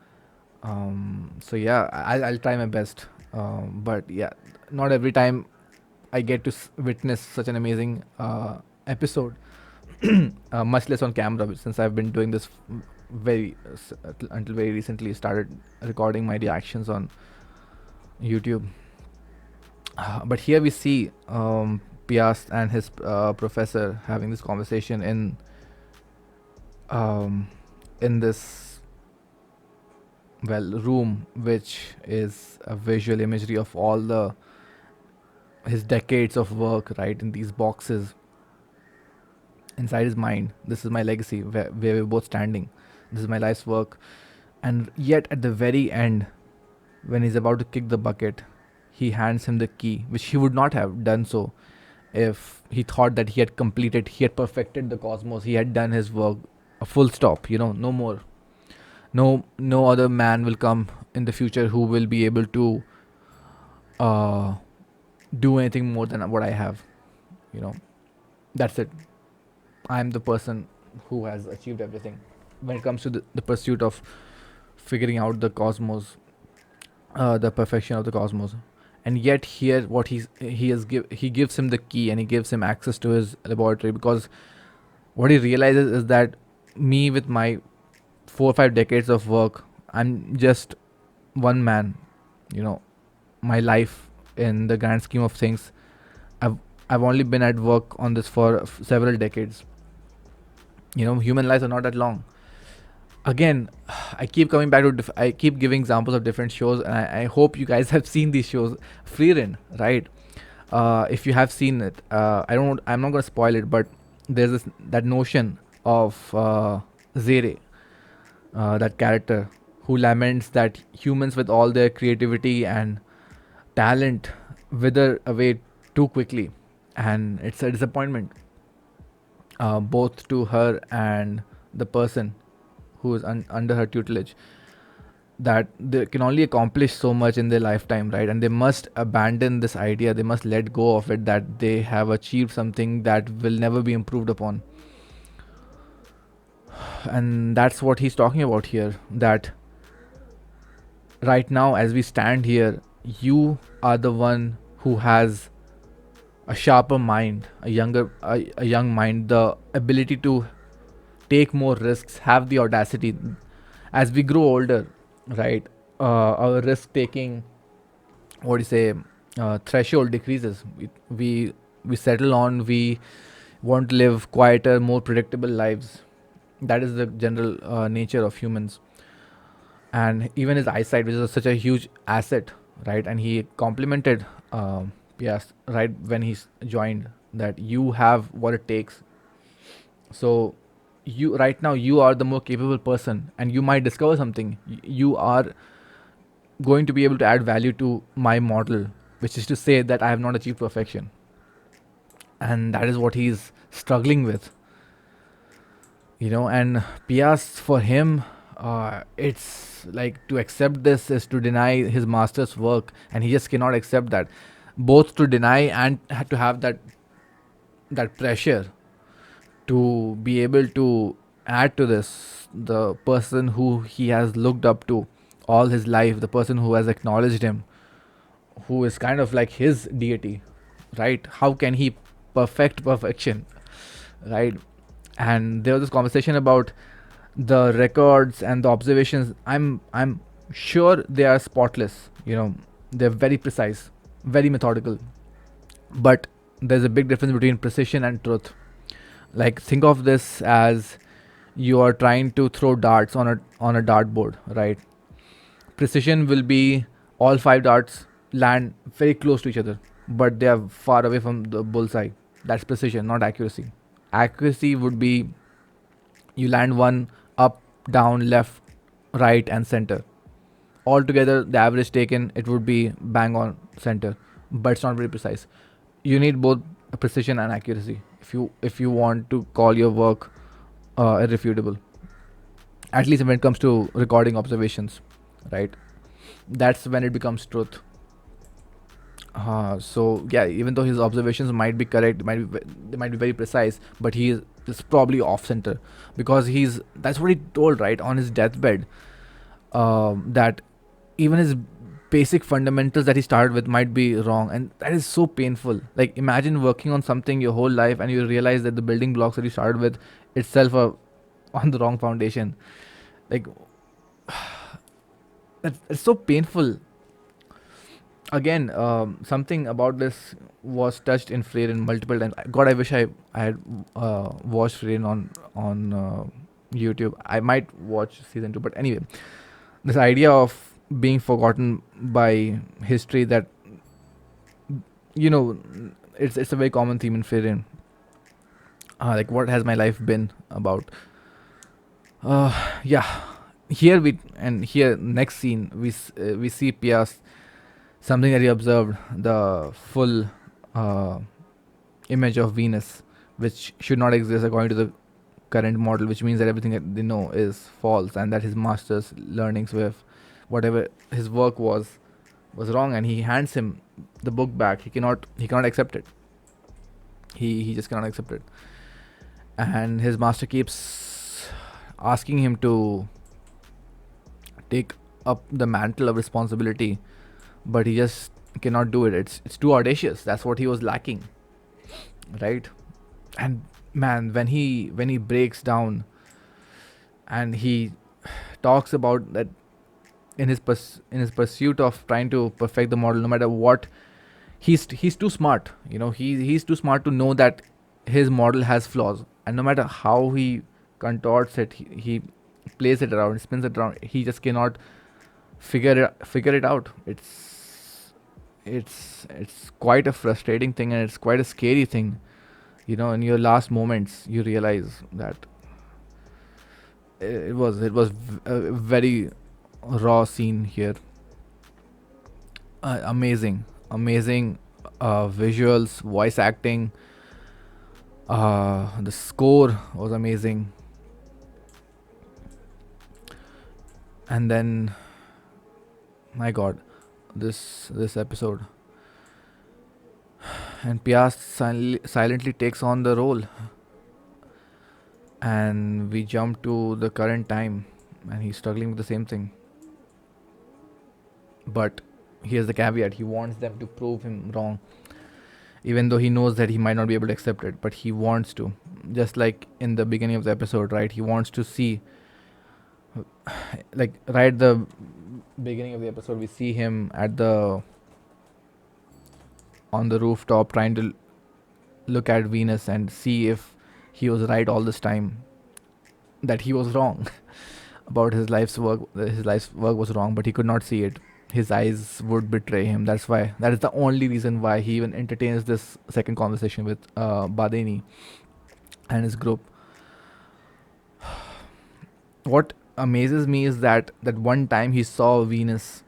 So yeah, I'll try my best. But yeah, not every time I get to witness such an amazing episode, much less on camera, since I've been doing this until very recently. Started recording my reactions on YouTube. But here we see Piast and his professor having this conversation um, in this room, which is a visual imagery of all the his decades of work, right, in these boxes inside his mind. This is my legacy, where we're both standing. This is my life's work. And yet at the very end, when he's about to kick the bucket, he hands him the key, which he would not have done so if he thought that he had perfected the cosmos, he had done his work, a full stop, no more. No other man will come in the future who will be able to uh, do anything more than what I have. you know that's it. I'm the person who has achieved everything. when it comes to the pursuit of figuring out the cosmos, the perfection of the cosmos. And yet here what he gives him the key, and he gives him access to his laboratory, because what he realizes is that me, with my 4 or 5 decades of work, I'm just one man. You know, my life in the grand scheme of things, I've I've only been at work on this for several decades. You know, human lives are not that long. Again, I keep coming back to I keep giving examples of different shows, and I hope you guys have seen these shows. Freerin, right? If you have seen it, I'm not gonna spoil it, but there's that notion of Zere, that character who laments that humans with all their creativity and talent wither away too quickly, and it's a disappointment, both to her and the person who is under her tutelage, that they can only accomplish so much in their lifetime, right? And they must abandon this idea, they must let go of it, that they have achieved something that will never be improved upon. And that's what he's talking about here, that right now as we stand here, you are the one who has a sharper mind, a young mind, the ability to take more risks, have the audacity. As we grow older, right, our risk taking, what do you say, threshold decreases. We settle on, we want to live quieter, more predictable lives. That is the general nature of humans. And even his eyesight, which is such a huge asset, right? And he complimented, yes, right, when he joined, that you have what it takes. So you right now, you are the more capable person, and you might discover something. You are going to be able to add value to my model, which is to say that I have not achieved perfection. And that is what he's struggling with, you know. And Pias, for him, it's like, to accept this is to deny his master's work, and he just cannot accept that, both to deny and to have that pressure to be able to add to this, the person who he has looked up to all his life, the person who has acknowledged him, who is kind of like his deity, right? How can he perfect perfection, right? And there was this conversation about the records and the observations. I'm sure they are spotless, you know, they're very precise, very methodical, but there's a big difference between precision and truth. Like, think of this as you are trying to throw darts on a dartboard, right? Precision will be all 5 darts land very close to each other, but they are far away from the bullseye. That's precision, not accuracy. Accuracy would be you land one up, down, left, right, and center. Altogether, the average taken, it would be bang on center, but it's not very precise. You need both precision and accuracy if you want to call your work irrefutable. At least when it comes to recording observations, right? That's when it becomes truth. So yeah, even though his observations might be correct, they might be very precise, but he is probably off center, because that's what he told, right, on his deathbed, that even his basic fundamentals that he started with might be wrong, and that is so painful. Like, imagine working on something your whole life and you realize that the building blocks that you started with itself are on the wrong foundation. Like, it's so painful. Again, something about this was touched in Freyrin multiple times. God, I wish I had watched Freyrin on YouTube. I might watch season 2, but anyway, this idea of being forgotten by history, that, you know, it's a very common theme in Freyrin. Like, what has my life been about? Yeah, here next scene we see Pias, something that he observed, the full image of Venus, which should not exist according to the current model, which means that everything that they know is false, and that his master's learnings with whatever his work was wrong, and he hands him the book back. He cannot accept it. He just cannot accept it. And his master keeps asking him to take up the mantle of responsibility, but he just cannot do it. It's too audacious. That's what he was lacking, right? And man, when he breaks down and he talks about that in his pursuit of trying to perfect the model, no matter what, he's too smart. He's too smart to know that his model has flaws, and no matter how he contorts it, he plays it around, spins it around, he just cannot figure it out. It's quite a frustrating thing, and it's quite a scary thing. In your last moments you realize that it was a very raw scene here. Amazing visuals, voice acting, the score was amazing. And then, my god, this episode, and Piast silently takes on the role, and we jump to the current time, and he's struggling with the same thing. But here's the caveat: he wants them to prove him wrong, even though he knows that he might not be able to accept it, but he wants to. Just like in the beginning of the episode, right? He wants to see, like, right at the beginning of the episode, we see him on the rooftop trying to look at Venus and see if he was right all this time, that he was wrong about his life's work. His life's work was wrong, but he could not see it. His eyes would betray him. That is the only reason why he even entertains this second conversation with Badeni and his group. What amazes me is that one time he saw Venus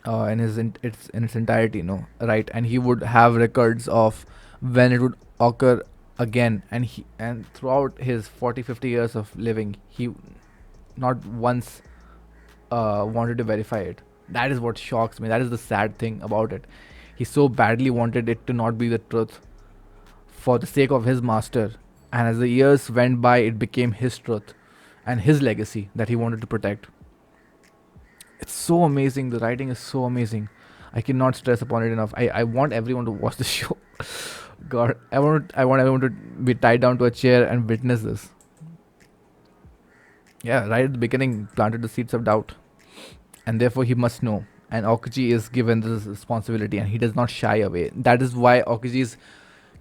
in its entirety, right? And he would have records of when it would occur again, and throughout his 40-50 years of living, he not once wanted to verify it. That is what shocks me. That is the sad thing about it. He so badly wanted it to not be the truth for the sake of his master, and as the years went by, it became his truth and his legacy that he wanted to protect. It's so amazing. The writing is so amazing. I cannot stress upon it enough. I want everyone to watch the show. God, I want everyone to be tied down to a chair and witness this. Yeah, right at the beginning, planted the seeds of doubt, and therefore he must know. And Okuji is given this responsibility, and he does not shy away. That is why Okuji's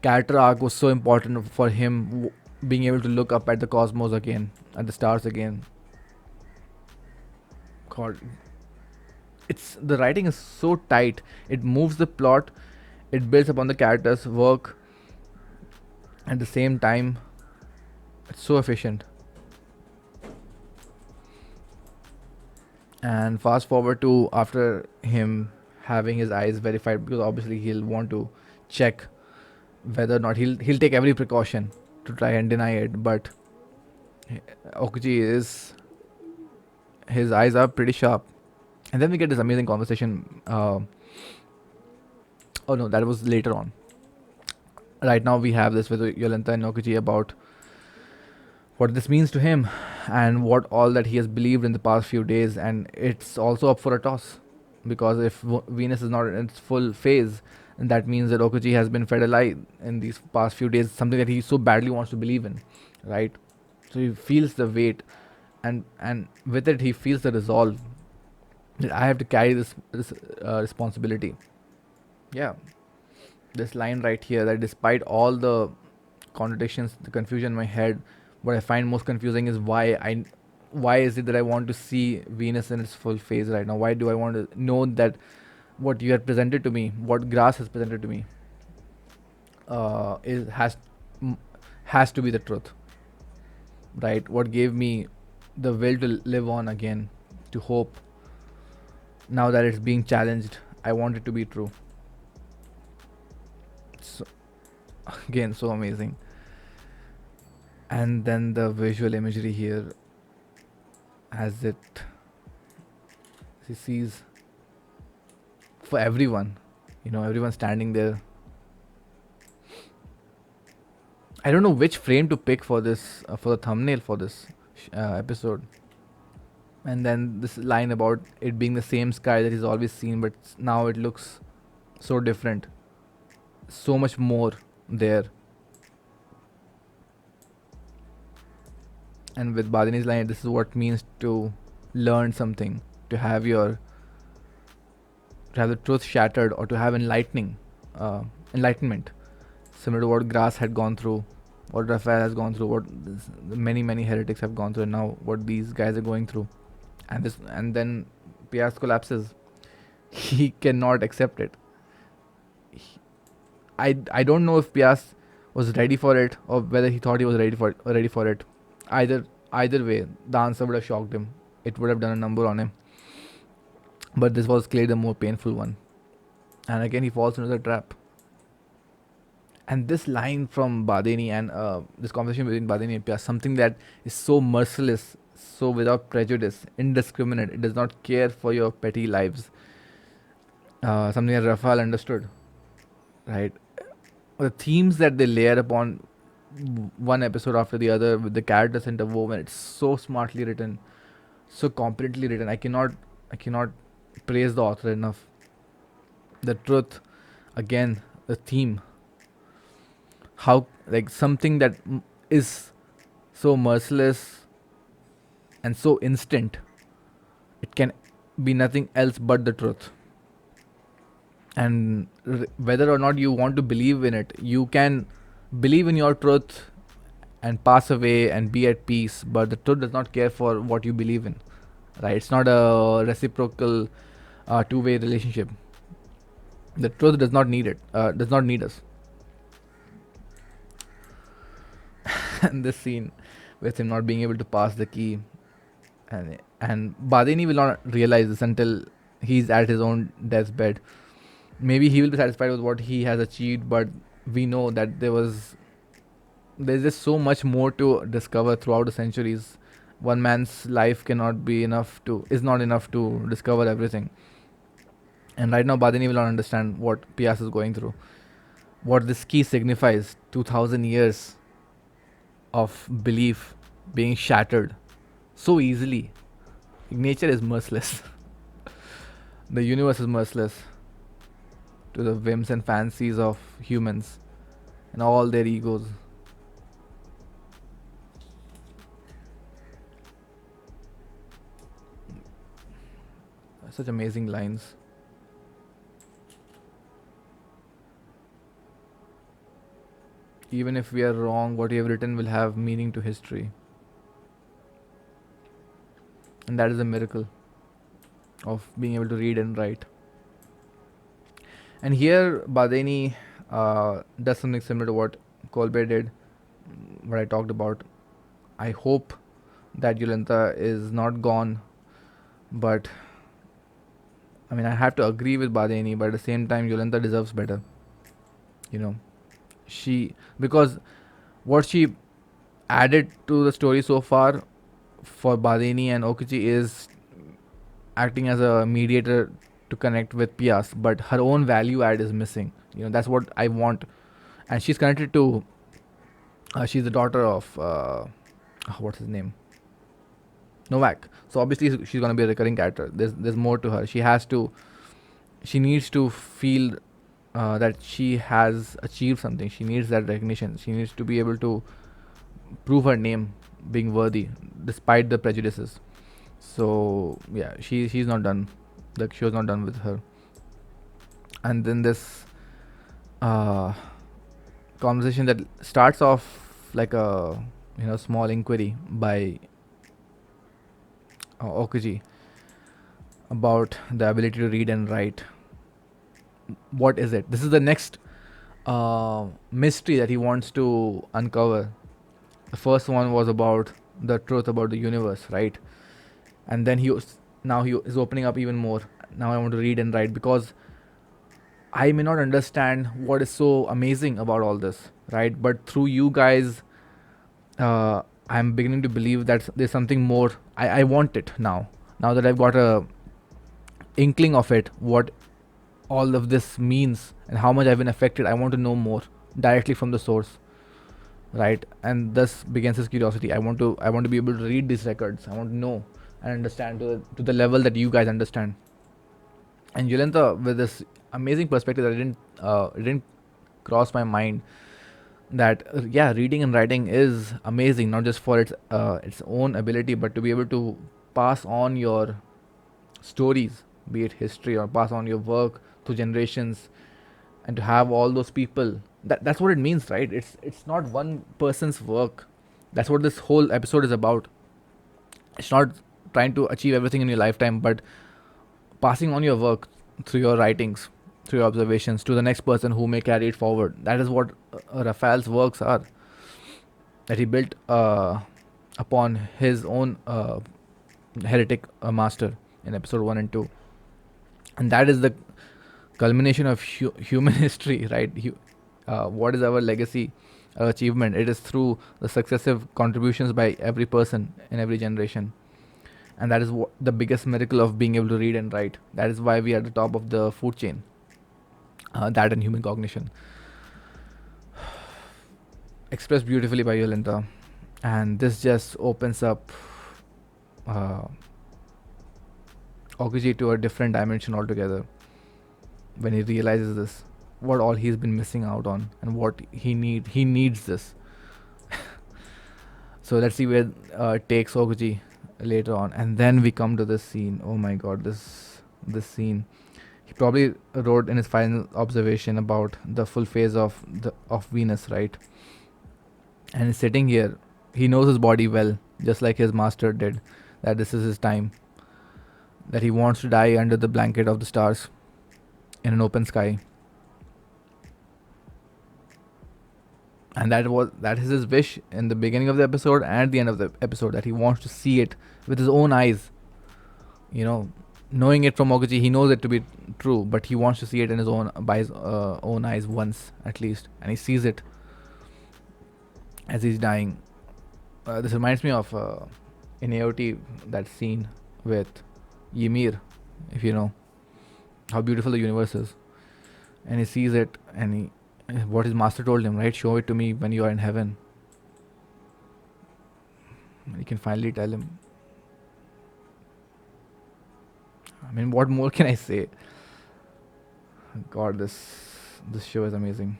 character arc was so important for him, being able to look up at the cosmos again, at the stars again. God, it's the writing is so tight. It moves the plot. It builds upon the characters' work. At the same time, it's so efficient. And fast forward to after him having his eyes verified, because obviously he'll want to check whether or not he'll take every precaution to try and deny it. But Okuji is his eyes are pretty sharp. And then we get this amazing conversation. Oh no, that was later on. Right now we have this with Yolanta and Okuji about what this means to him and what all that he has believed in the past few days, and it's also up for a toss, because if Venus is not in its full phase, and that means that Okuji has been fed a lie in these past few days, something that he so badly wants to believe in, right? So he feels the weight, and with it he feels the resolve that I have to carry this responsibility. Yeah, this line right here, that despite all the contradictions, the confusion in my head, what I find most confusing is why is it that I want to see Venus in its full phase right now? Why do I want to know that what you have presented to me, what Grass has presented to me, is has to be the truth, right? What gave me the will to live on again, to hope. Now that it's being challenged, I want it to be true. So again, so amazing. And then the visual imagery here, as it he sees for everyone, everyone standing there. I don't know which frame to pick for this for the thumbnail for this episode. And then this line about it being the same sky that he's always seen, but now it looks so different, so much more there. And with Badini's line, this is what it means to learn something, to have your to have the truth shattered, or to have enlightenment, similar to what Grass had gone through, what Raphael has gone through, what many heretics have gone through, and now what these guys are going through. And then Pias collapses. He cannot accept it. I don't know if Pias was ready for it, or whether he thought he was ready for it. Either way, the answer would have shocked him. It would have done a number on him. But this was clearly the more painful one. And again, he falls into the trap. And this line from Badeni and this conversation between Badeni and Pias, something that is so merciless, so without prejudice, indiscriminate. It does not care for your petty lives. Something that Raphael understood, right? The themes that they layer upon one episode after the other with the characters interwoven, it's so smartly written, so competently written. I cannot praise the author enough. The truth, again, the theme, how like something that is so merciless and so instant, it can be nothing else but the truth. And whether or not you want to believe in it, you can believe in your truth and pass away and be at peace, but the truth does not care for what you believe in, right? It's not a reciprocal two-way relationship. The truth does not need us. And this scene with him not being able to pass the key, and Badeni will not realize this until he's at his own deathbed. Maybe he will be satisfied with what he has achieved, but we know that there's just so much more to discover throughout the centuries. One man's life is not enough to discover everything. And right now Badini will not understand what Pias is going through, what this key signifies. 2000 years of belief being shattered so easily. Nature is merciless. The universe is merciless to the whims and fancies of humans and all their egos. Such amazing lines. Even if we are wrong, what you have written will have meaning to history. And that is a miracle of being able to read and write. And here Badeni does something similar to what Colbert did, what I talked about. I hope that Yolanta is not gone, but I mean, I have to agree with Badeni, but at the same time, Yolanta deserves better. You know, because what she added to the story so far for Badeni and Okuchi is acting as a mediator to connect with Pias, but her own value add is missing. You know, that's what I want. And she's connected to, she's the daughter of, what's his name? Novak. So obviously she's going to be a recurring character. There's more to her. She needs to feel that she has achieved something. She needs that recognition. She needs to be able to prove her name being worthy despite the prejudices. So yeah, she's not done. The show is not done with her. And then this conversation that starts off like a small inquiry by Okuji about the ability to read and write. What is it? This is the next mystery that he wants to uncover. The first one was about the truth about the universe, right? And then he is opening up even more. Now I want to read and write because I may not understand what is so amazing about all this, right? But through you guys, I'm beginning to believe that there's something more. I want it now. Now that I've got a inkling of it, what all of this means and how much I've been affected, I want to know more directly from the source. right? And thus begins his curiosity. I want to be able to read these records. I want to know and understand to the level that you guys understand. And Yulenta, with this amazing perspective that it didn't cross my mind, that yeah, reading and writing is amazing, not just for its own ability, but to be able to pass on your stories, be it history, or pass on your work to generations, and to have all those people. That's what it means, right? It's not one person's work. That's what this whole episode is about. It's not trying to achieve everything in your lifetime, but passing on your work through your writings, through your observations to the next person who may carry it forward. That is what Raphael's works are, that he built upon his own heretic master in episode 1 and 2. And that is the culmination of human history, right? What is our legacy, our achievement? It is through the successive contributions by every person in every generation. And that is the biggest miracle of being able to read and write. That is why we are at the top of the food chain. That and human cognition. Expressed beautifully by Yolanta. And this just opens up uh, Okuji to a different dimension altogether when he realizes this, what all he's been missing out on, and what he needs this. So let's see where it takes Okuji later on. And then we come to this scene. Oh my god, this scene. He probably wrote in his final observation about the full phase of Venus, right? And he's sitting here. He knows his body well, just like his master did, that this is his time, that he wants to die under the blanket of the stars in an open sky. And that is his wish in the beginning of the episode and at the end of the episode, that he wants to see it with his own eyes. Knowing it from Okuji, he knows it to be true, but he wants to see it in his own by his own eyes once at least, and he sees it as he's dying. This reminds me of in AOT, that scene with Ymir, if you know how beautiful the universe is, and he sees it, and what his master told him, right? Show it to me when you are in heaven. And he can finally tell him. I mean, what more can I say? God, this show is amazing.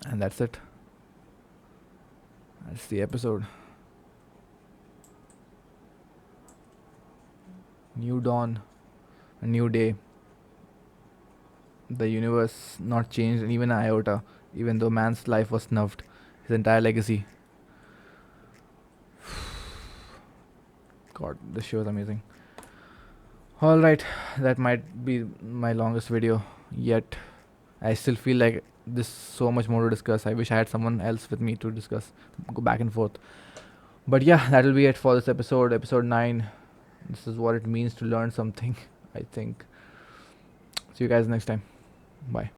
And that's it. That's the episode. New dawn, a new day. The universe not changed, and even an iota, even though man's life was snuffed, his entire legacy. God, this show is amazing. Alright, that might be my longest video yet. I still feel like there's so much more to discuss. I wish I had someone else with me to discuss, go back and forth. But yeah, that'll be it for this episode 9. This is what it means to learn something, I think. See you guys next time. Bye.